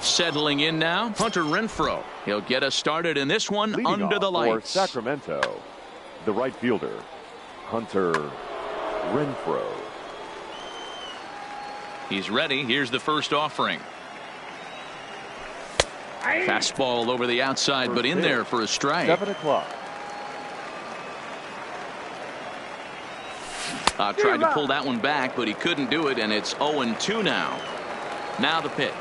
Settling in now, Hunter Renfroe. He'll get us started in this one. Leading under the off lights. For Sacramento, the right fielder, Hunter Renfroe. He's ready. Here's the first offering. Fastball over the outside, but in there for a strike. 7 o'clock. Tried to pull that one back, but he couldn't do it, and it's 0-2 now. Now the pitch.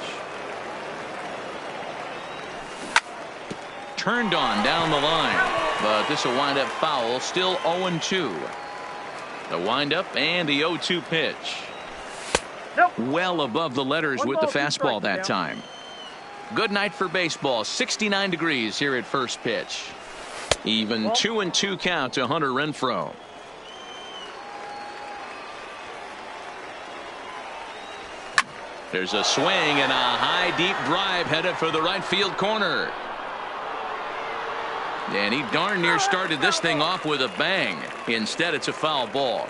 Turned on down the line, but this will wind up foul. Still 0-2. The windup and the 0-2 pitch. Nope. Well above the letters with the fastball that time. Good night for baseball. 69 degrees here at first pitch. Even 2-2 count to Hunter Renfroe. There's a swing and a high deep drive headed for the right field corner. And he darn near started this thing off with a bang. Instead, it's a foul ball.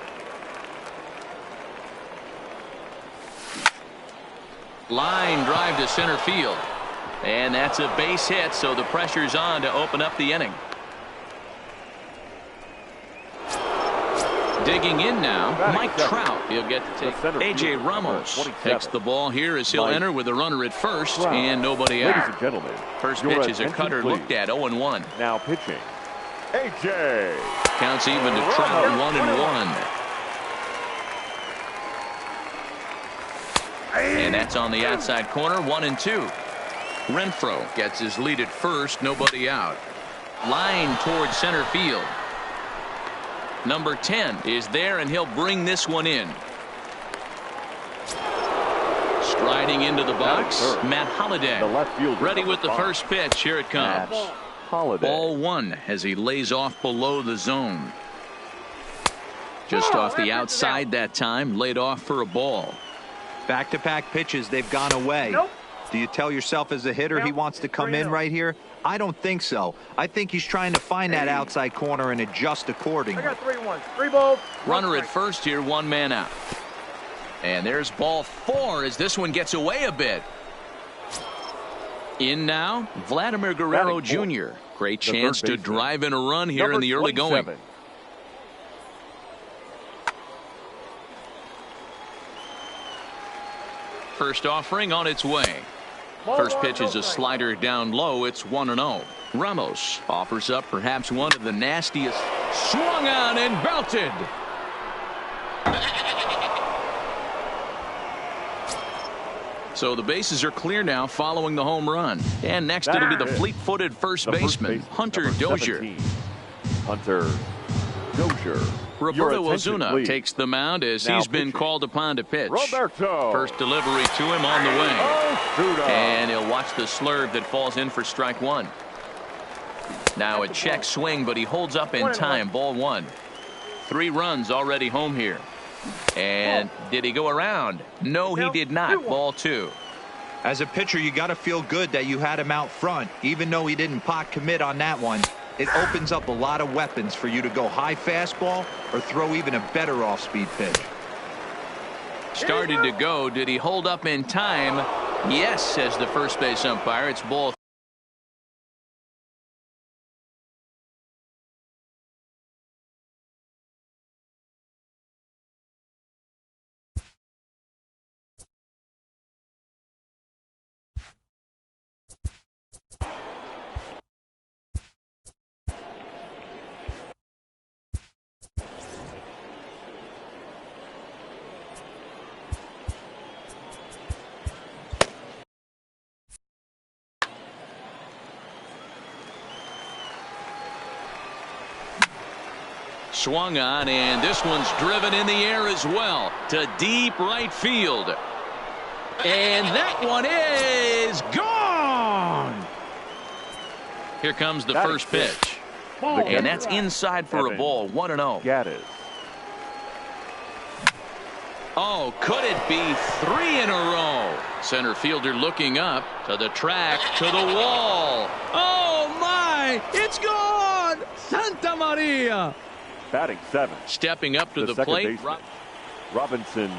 Line drive to center field. And that's a base hit, so the pressure's on to open up the inning. Digging in now, Mike Trout. He'll get to take. A.J. Ramos takes the ball here as he'll enter with a runner at first and nobody out. Ladies and gentlemen, first pitch is a cutter looked at. 0-1. Now pitching, A.J. Counts even to Trout. 1-1. And that's on the outside corner. 1-2. Renfroe gets his lead at first. Nobody out. Line towards center field. Number 10 is there, and he'll bring this one in. Striding into the box, Matt Holliday. The left fielder, ready with the first pitch. Here it comes. Holliday. Ball one as he lays off below the zone. Just off the outside that time, laid off for a ball. Back-to-back pitches, they've gone away. Nope. Do you tell yourself as a hitter he wants to come in right here? I don't think so. I think he's trying to find that outside corner and adjust accordingly. I got 3-1. 3 balls. Runner at first here, 1 man out. And there's ball 4 as this one gets away a bit. In now, Vladimir Guerrero Jr. Great chance to drive in a run here in the early going. First offering on its way. First pitch is a slider down low. It's 1-0. Ramos offers up perhaps one of the nastiest. Swung on and belted. So the bases are clear now following the home run. And next it'll be the fleet-footed first baseman, Hunter Dozier. Hunter Dozier. Roberto Ozuna takes the mound as he's been called upon to pitch. Roberto. First delivery to him on the wing. And he'll watch the slurve that falls in for strike 1. Now a check swing, but he holds up in time. Ball 1. 3 runs already home here. And did he go around? No, he did not. Ball 2. As a pitcher, you got to feel good that you had him out front, even though he didn't pot commit on that one. It opens up a lot of weapons for you to go high fastball or throw even a better off-speed pitch. Started to go. Did he hold up in time? Yes, says the first base umpire. It's ball. Swung on, and this one's driven in the air as well to deep right field. And that one is gone. Here comes the first pitch. And that's inside for a ball. 1-0. Gaddis. Oh, could it be 3 in a row? Center fielder looking up to the track, to the wall. Oh, my. It's gone. Santa Maria. Batting 7. Stepping up to the plate. Robinson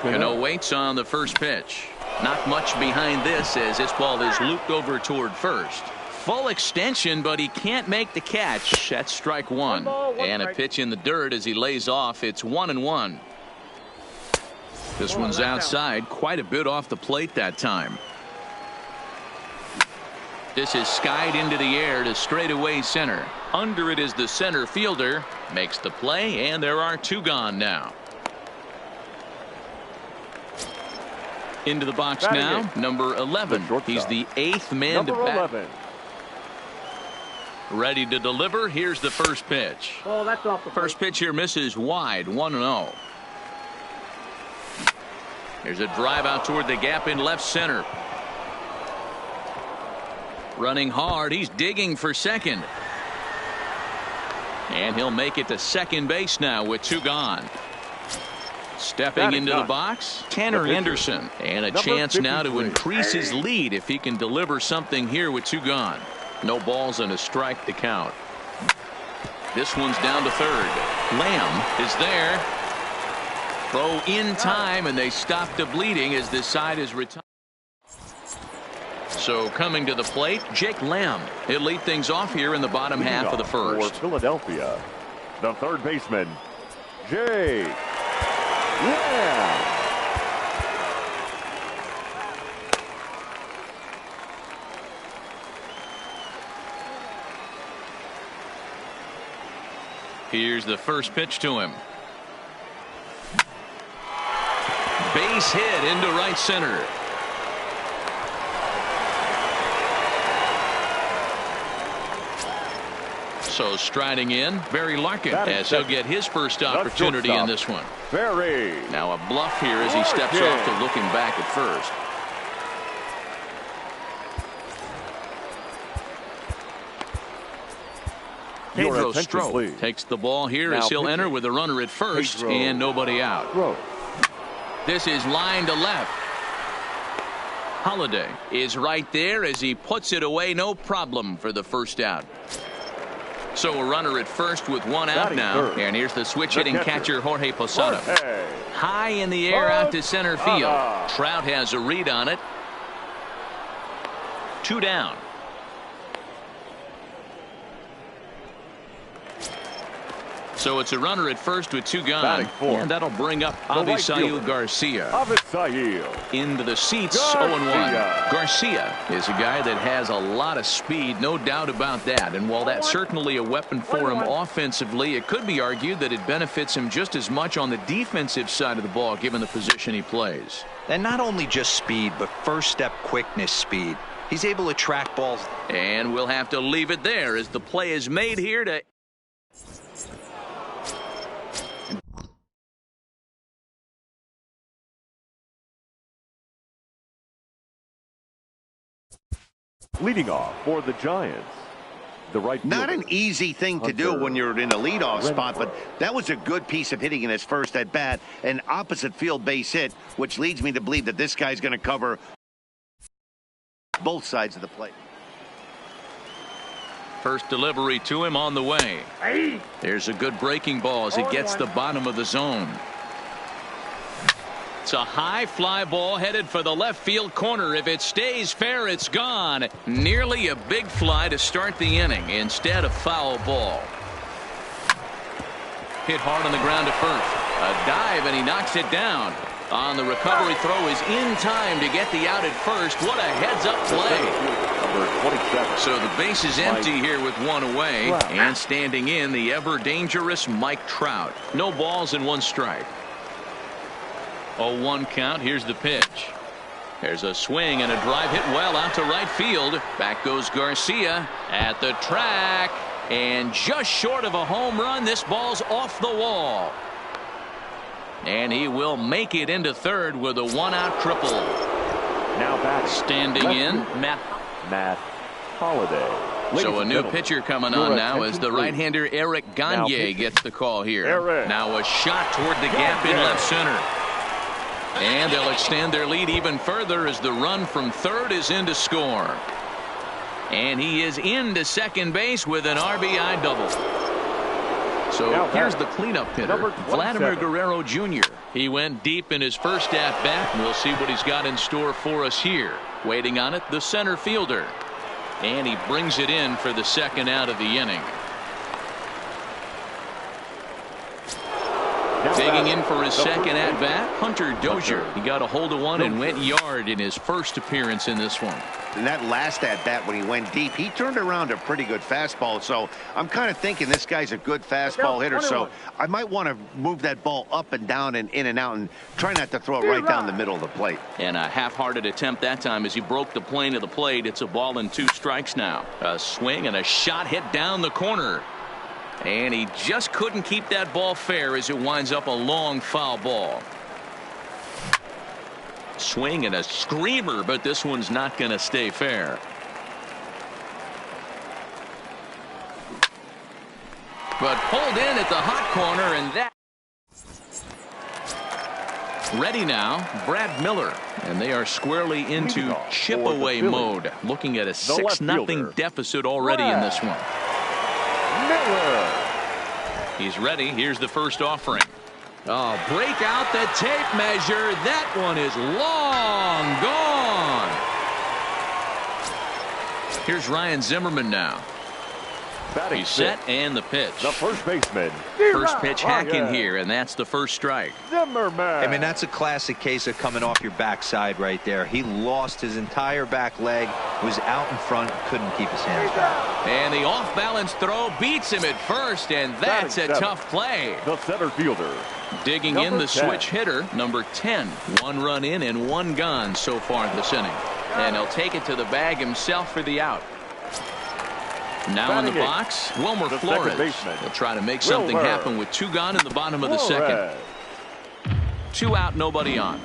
Cano waits on the first pitch. Not much behind this as this ball is looped over toward first. Full extension, but he can't make the catch. That's strike 1. And a pitch in the dirt as he lays off. It's 1-1. This one's outside, quite a bit off the plate that time. This is skied into the air to straightaway center. Under it is the center fielder. Makes the play, and there are 2 gone now. Into the box now, number 11. He's the 8th man to bat. Ready to deliver. Here's the first pitch. Oh, that's off the plate. First pitch here misses wide. 1-0. There's a drive out toward the gap in left center. Running hard. He's digging for second. And he'll make it to second base now with 2 gone. Stepping into the box, Tanner Anderson. And a chance now to increase his lead if he can deliver something here with 2 gone. No balls and a strike to count. This one's down to third. Lamb is there. Throw in time, and they stop the bleeding as this side is retired. So coming to the plate, Jake Lamb. He'll lead things off here in the bottom half of the first. For Philadelphia, the third baseman, Jake Lamb. Here's the first pitch to him. Base hit into right center. So striding in, Barry Larkin, as he'll get his first opportunity in this one. Barry. Now a bluff here as he steps off to looking back at first. Pedro Strop takes the ball here as he'll enter with a runner at first and nobody out. This is line to left. Holiday is right there as he puts it away, no problem for the first out. So a runner at first with one out Batting now. third. And here's the switch hitting catcher Jorge Posada. Jorge. High in the air out to center field. Posada. Trout has a read on it. 2 down. So it's a runner at first with 2 gone. Batting fourth. And that'll bring up The right Avisail fielder. Garcia. Avisail. Into the seats, Garcia. 0-1. Garcia is a guy that has a lot of speed, no doubt about that. And while that's certainly a weapon for him offensively, it could be argued that it benefits him just as much on the defensive side of the ball, given the position he plays. And not only just speed, but first step quickness speed. He's able to track balls. And we'll have to leave it there as the play is made here to... Leading off for the Giants, the right fielder. Not an easy thing to do when you're in a leadoff spot, but that was a good piece of hitting in his first at bat. An opposite field base hit, which leads me to believe that this guy's going to cover both sides of the plate. First delivery to him on the way. There's a good breaking ball as it gets the bottom of the zone. It's a high fly ball headed for the left field corner. If it stays fair, it's gone. Nearly a big fly to start the inning instead of foul ball. Hit hard on the ground to first. A dive and he knocks it down. On the recovery throw is in time to get the out at first. What a heads up play. Number 27. So the base is empty here with 1 away. And standing in, the ever dangerous Mike Trout. No balls and 1 strike. 0-1 count. Here's the pitch. There's a swing and a drive hit well out to right field. Back goes Garcia at the track. And just short of a home run, this ball's off the wall. And he will make it into third with a 1-out triple. Now back. Standing in, Matt Holiday. So a new pitcher coming on now as the right-hander Eric Gagne gets the call here. Now a shot toward the gap in left center. And they'll extend their lead even further as the run from third is in to score. And he is into second base with an RBI double. So here's the cleanup hitter, Vladimir Guerrero Jr. He went deep in his first at-bat, and we'll see what he's got in store for us here. Waiting on it, the center fielder. And he brings it in for the second out of the inning. Digging in for his second at-bat, Hunter Dozier. He got a hold of one and went yard in his first appearance in this one. In that last at-bat when he went deep, he turned around a pretty good fastball. So I'm kind of thinking this guy's a good fastball hitter. So I might want to move that ball up and down and in and out and try not to throw it right down the middle of the plate. And a half-hearted attempt that time as he broke the plane of the plate. It's a ball and 2 strikes now. A swing and a shot hit down the corner. And he just couldn't keep that ball fair as it winds up a long foul ball. Swing and a screamer, but this one's not going to stay fair. But pulled in at the hot corner, and that. Ready now, Brad Miller. And they are squarely into chip away mode. Looking at a 6-0 deficit already in this one. Miller. He's ready. Here's the first offering. Oh, break out the tape measure. That one is long gone. Here's Ryan Zimmerman now. Batting He's set and the pitch. The first baseman. First pitch hacking here, and that's the first strike. Zimmerman. I mean, that's a classic case of coming off your backside right there. He lost his entire back leg, was out in front, couldn't keep his hands back. And the off-balance throw beats him at first, and that's a tough play. The center fielder. Digging in the switch hitter, number 10. 1 run in and 1 gone so far this inning. And he'll take it to the bag himself for the out. Now in the box, Wilmer Flores. He'll try to make something happen with 2 gone in the bottom of the second. 2 out, nobody on.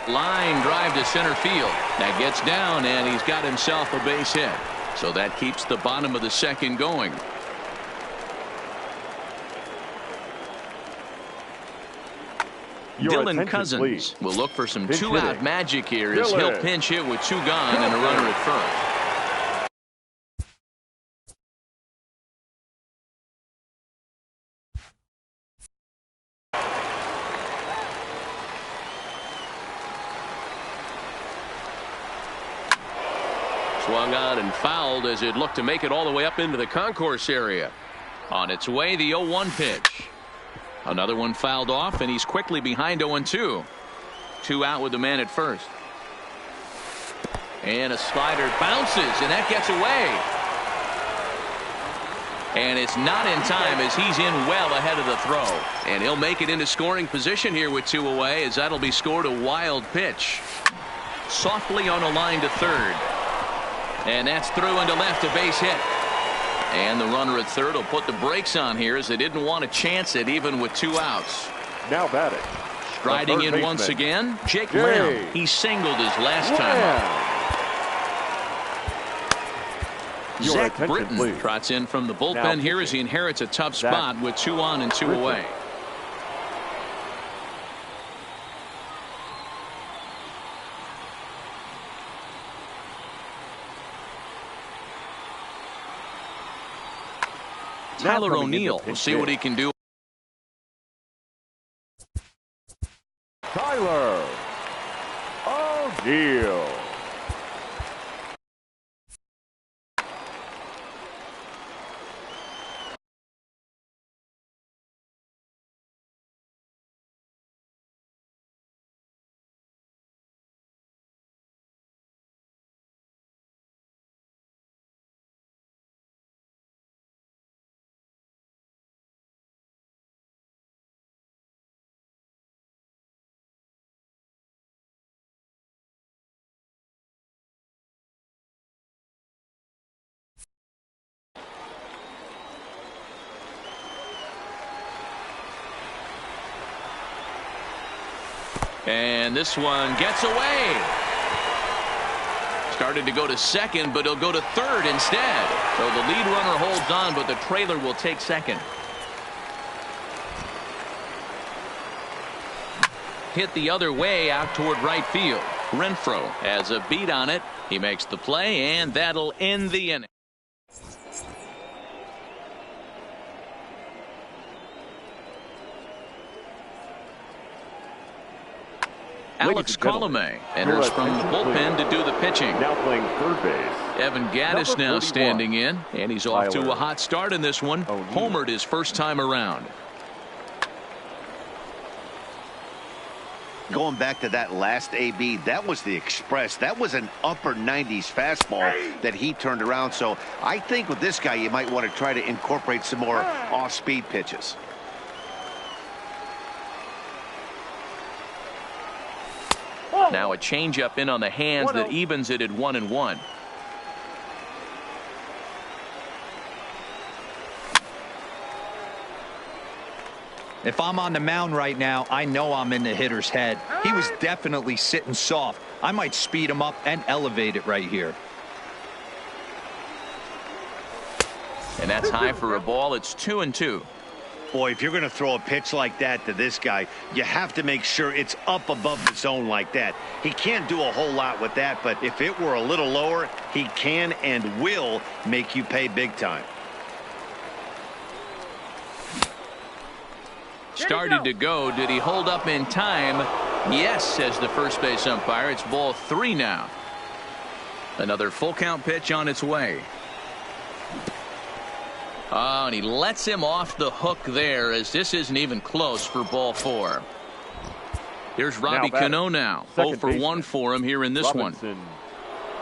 Line drive to center field. That gets down, and he's got himself a base hit. So that keeps the bottom of the second going. Your Dylan attention, Cousins please. will look for some Pinch two-out hitting. magic here as he'll Dylan pinch hit with 2 gone and a runner at first. Swung on and fouled as it looked to make it all the way up into the concourse area. On its way, the 0-1 pitch. Another one fouled off, and he's quickly behind 0-2. 2 out with the man at first. And a slider bounces, and that gets away. And it's not in time as he's in well ahead of the throw. And he'll make it into scoring position here with 2 away as that'll be scored a wild pitch. Softly on a line to third. And that's through into left, a base hit. And the runner at third will put the brakes on here as they didn't want to chance it even with 2 outs. Now batting. Striding in once again, Jake Lamb. He singled his last time up. Your Zach attention, Britton please. trots in from the bullpen Now here as he inherits a tough Zach spot with 2 on and 2 Britton. away. Tyler coming into O'Neill will pinch see hit. what he can do. Tyler O'Neill. And this one gets away. Started to go to second, but he'll go to third instead. So the lead runner holds on, but the trailer will take second. Hit the other way out toward right field. Renfroe has a beat on it. He makes the play, and that'll end the inning. Alex Colomé enters from the bullpen to do the pitching. Now playing third base. Evan Gattis Number now 31. standing in, and he's off to Tyler a hot start in this one. O'Neill. Homered his first time around. Going back to that last AB, that was the express. That was an upper 90s fastball that he turned around. So I think with this guy, you might want to try to incorporate some more off-speed pitches. Now a changeup in on the hands that evens it at 1-1. If I'm on the mound right now, I know I'm in the hitter's head. He was definitely sitting soft. I might speed him up and elevate it right here. And that's high for a ball. It's 2-2. Boy, if you're going to throw a pitch like that to this guy, you have to make sure it's up above the zone like that. He can't do a whole lot with that, but if it were a little lower, he can and will make you pay big time. Started to go. Did he hold up in time? Yes, says the first base umpire. It's ball 3 now. Another full count pitch on its way. Oh, and he lets him off the hook there as this isn't even close for ball 4. Here's Robbie Cano now. 0 for 1 for him here in this Robinson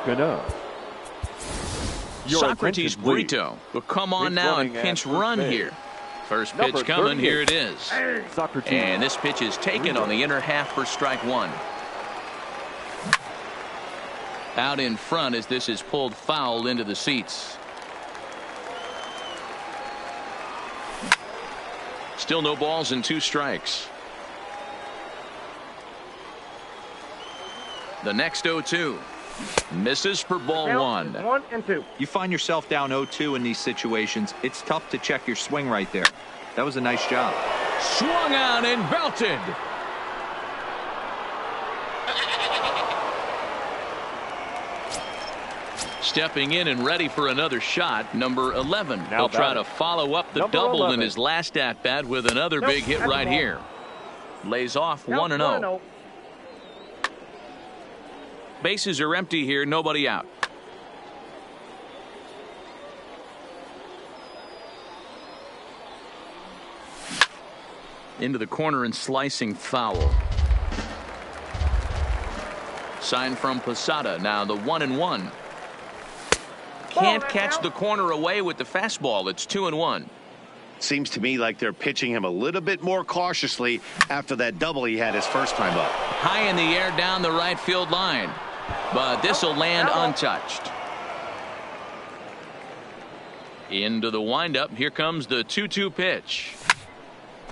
Cano. one. Socrates Brito will come on now and pinch run here. First pitch coming. Here it is. Socrates. And this pitch is taken on the inner half for strike 1. Out in front as this is pulled foul into the seats. Still no balls and 2 strikes. The next 0-2 misses for ball 1. 1-2. You find yourself down 0-2 in these situations, it's tough to check your swing right there. That was a nice job. Swung on and belted. Stepping in and ready for another shot, number 11. Now He'll try batting. to follow up the Number double 11. in his last at-bat with another big hit that's right the ball. here. Lays off Count 1-0. 1-0. Bases are empty here, nobody out. Into the corner and slicing foul. Sign from Posada. Now the 1-1. Can't catch the corner away with the fastball. It's 2-1. Seems to me like they're pitching him a little bit more cautiously after that double he had his first time up. High in the air down the right field line. But this will land untouched. Into the windup. Here comes the 2-2 pitch.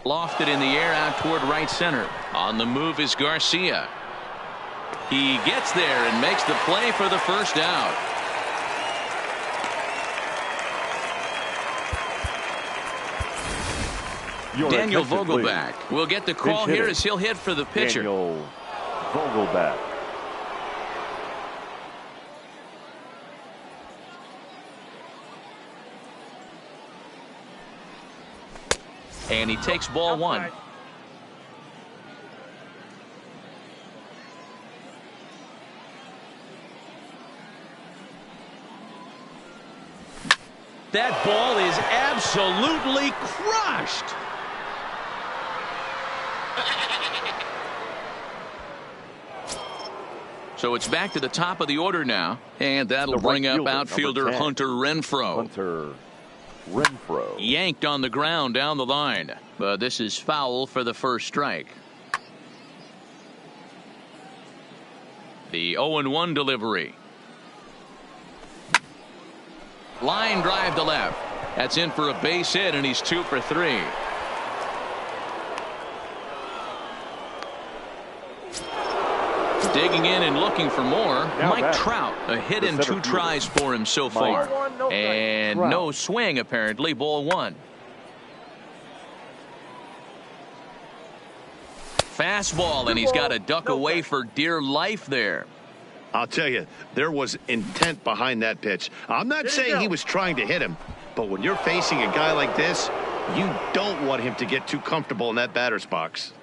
Lofted in the air out toward right center. On the move is Garcia. He gets there and makes the play for the first out. Your Daniel attention, Vogelback please. will get the call Pinch here hitting. as he'll hit for the pitcher. Daniel Vogelback. And he takes ball one. Outside. That ball is absolutely crushed. So it's back to the top of the order now, and that'll The right bring up fielder, outfielder number 10. Hunter Renfroe. Hunter Renfroe. Yanked on the ground down the line, but this is foul for the first strike. The 0-1 delivery. Line drive to left. That's in for a base hit, and he's 2 for 3. Digging in and looking for more. Now Mike back. Trout, a hit The in center 2 fielder. tries for him so Mike far. Ball one, no strike. And Trout. no swing, apparently. Ball 1. Fastball, and he's got to duck No away strike. for dear life there. I'll tell you, there was intent behind that pitch. I'm not There you saying go. he was trying to hit him, but when you're facing a guy like this, you don't want him to get too comfortable in that batter's box.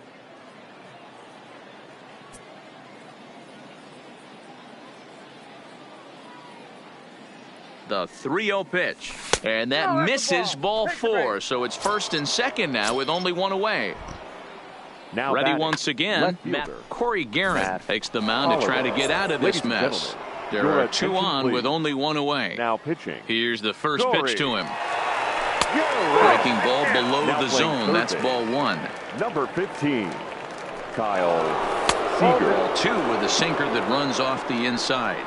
The 3-0 pitch, and that Oh, that's a misses ball. ball Take the 4. base. So it's first and second now with only 1 away. Now Ready batting. once again. Left Matt fielder. Corey Garrett Matt takes the mound to try to get out of this Ladies and mess. gentlemen, There your are 2 attention, on please. with only 1 away. Now pitching. Here's the first Corey pitch to him. Garrett. Breaking ball below Now the playing zone. third That's base. ball 1. Number 15, Kyle Seager. Ball 2 with a sinker that runs off the inside.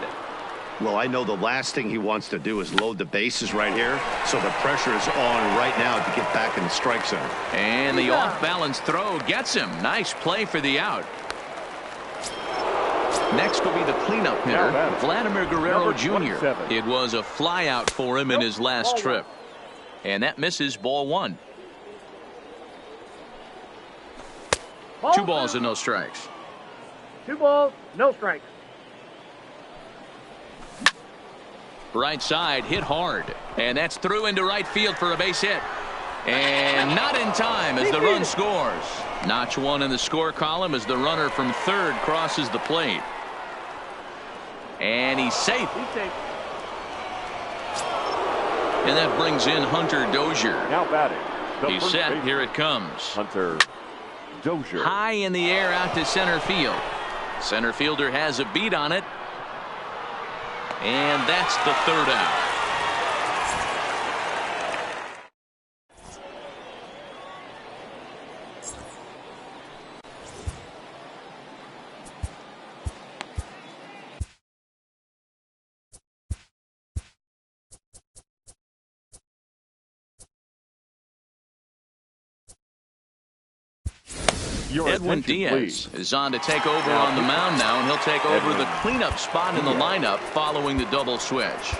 Well, I know the last thing he wants to do is load the bases right here, so the pressure is on right now to get back in the strike zone. And the off-balance throw gets him. Nice play for the out. Next will be the cleanup hitter, Now batting. Vladimir Guerrero Number Jr. 27. It was a flyout for him in his last Ball trip. And that misses ball 1. Ball 2 balls and no strikes. 2 balls, no strikes. Right side hit hard, and that's through into right field for a base hit, and not in time as the run scores. Notch 1 in the score column as the runner from third crosses the plate, and he's safe. He's safe. And that brings in Hunter Dozier. Now batting. The He's first set. baseman, Here it comes. Hunter Dozier. High in the air out to center field. Center fielder has a beat on it. And that's the third out. Your Edwin attention, Diaz please. is on to take over Now on the mound now, and he'll take over Edwin the cleanup spot in the Diaz. lineup following the double switch.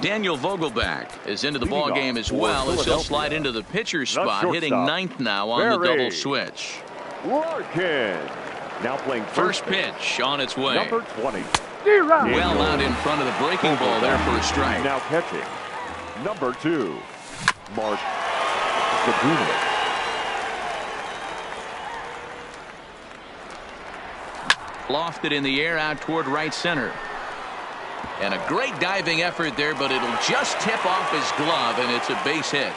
Daniel Vogelback is into the Leading ball off game as for well as he'll Philadelphia. slide into the pitcher's The spot, hitting shortstop, ninth now on the Barry double switch. Larkin. Now playing First pitch on its way. Number 20, Zero. Well out in front of the breaking ball there for a strike. Now catching, number 2, Mark Sagunas. Lofted in the air out toward right center. And a great diving effort there, but it'll just tip off his glove, and it's a base hit.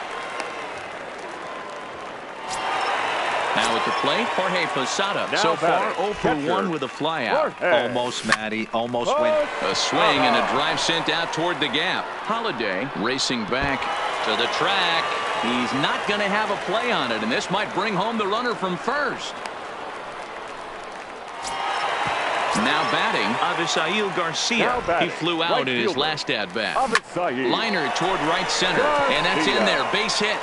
Now at the plate, Jorge Posada. Now So far, batting, 0 for catcher, 1 with a flyout. Jorge. Almost, Matty. Almost went. A swing and a drive sent out toward the gap. Holiday racing back to the track. He's not going to have a play on it, and this might bring home the runner from first. Now batting, Avisail Garcia. Now batting, He flew out right in his fielder, last at-bat. Avisail Liner toward right center, and that's in there. Base hit.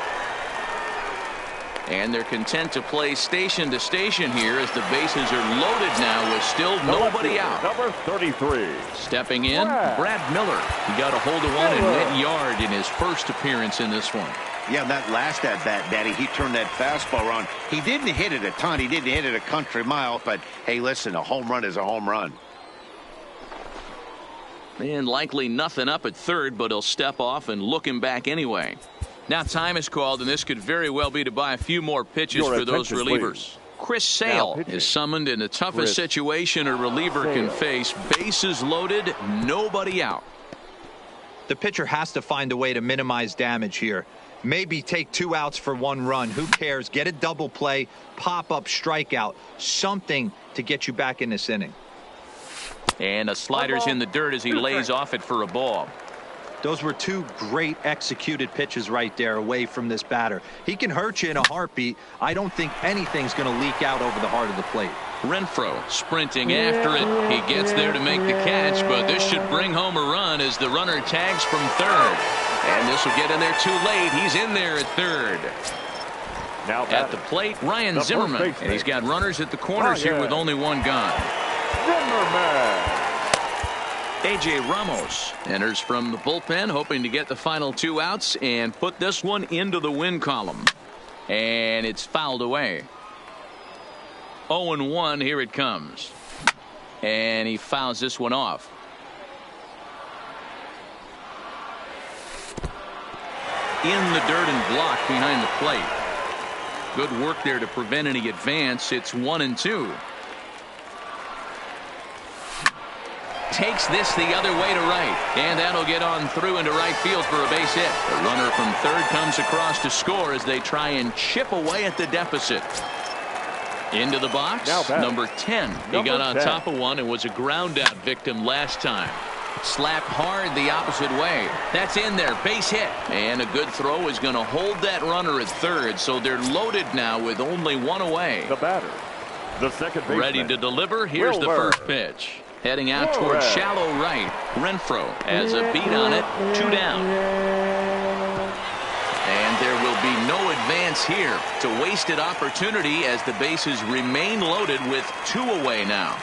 And they're content to play station to station here as the bases are loaded now with still nobody out. Number 33. Stepping in, Brad Miller. He got a hold of one and went yard in his first appearance in this one. Yeah, that last at-bat, Daddy, he turned that fastball around. He didn't hit it a ton. He didn't hit it a country mile. But, hey, listen, a home run is a home run. And likely nothing up at third, but he'll step off and look him back anyway. Now time is called, and this could very well be to buy a few more pitches Your for those attention, relievers. please. Chris Sale pitching. is summoned in the toughest Chris situation a reliever can Sale. face. Bases loaded, nobody out. The pitcher has to find a way to minimize damage here. Maybe take 2 outs for 1 run. Who cares? Get a double play, pop up, strikeout, something to get you back in this inning. And a slider's in the dirt as he lays off it for a ball. Those were 2 great executed pitches right there away from this batter. He can hurt you in a heartbeat. I don't think anything's going to leak out over the heart of the plate. Renfroe sprinting after it. He gets there to make the catch, but this should bring home a run as the runner tags from third. And this will get in there too late. He's in there at third. Now At the plate, Ryan the first Zimmerman. baseman. And he's got runners at the corners here with only 1 gone. Zimmerman. A.J. Ramos enters from the bullpen, hoping to get the final 2 outs and put this one into the win column. And it's fouled away. 0-1, here it comes. And he fouls this one off. In the dirt and blocked behind the plate. Good work there to prevent any advance. It's 1-2. Takes this the other way to right, and that'll get on through into right field for a base hit. The runner from third comes across to score as they try and chip away at the deficit. Into the box, number 10. He got on top of one and was a ground out victim last time. Slapped hard the opposite way. That's in there, base hit. And a good throw is going to hold that runner at third, so they're loaded now with only 1 away. The batter, the second baseman. Ready to deliver. Here's the first pitch. Heading out towards shallow right. Renfroe has a beat on it. 2 down. And there will be no advance here. It's a wasted opportunity as the bases remain loaded with 2 away now.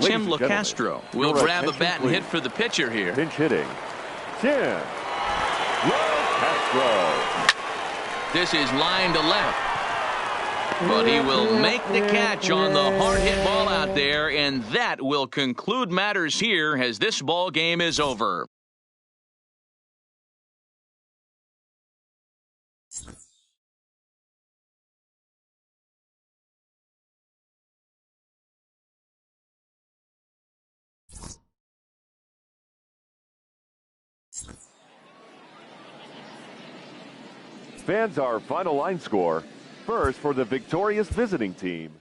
Tim Locastro will grab a bat and hit for the pitcher here. Pinch hitting, Tim Locastro. This is line to left. But he will make the catch on the hard hit ball out there, and that will conclude matters here as this ball game is over. Fans, our final line score. First for the victorious visiting team,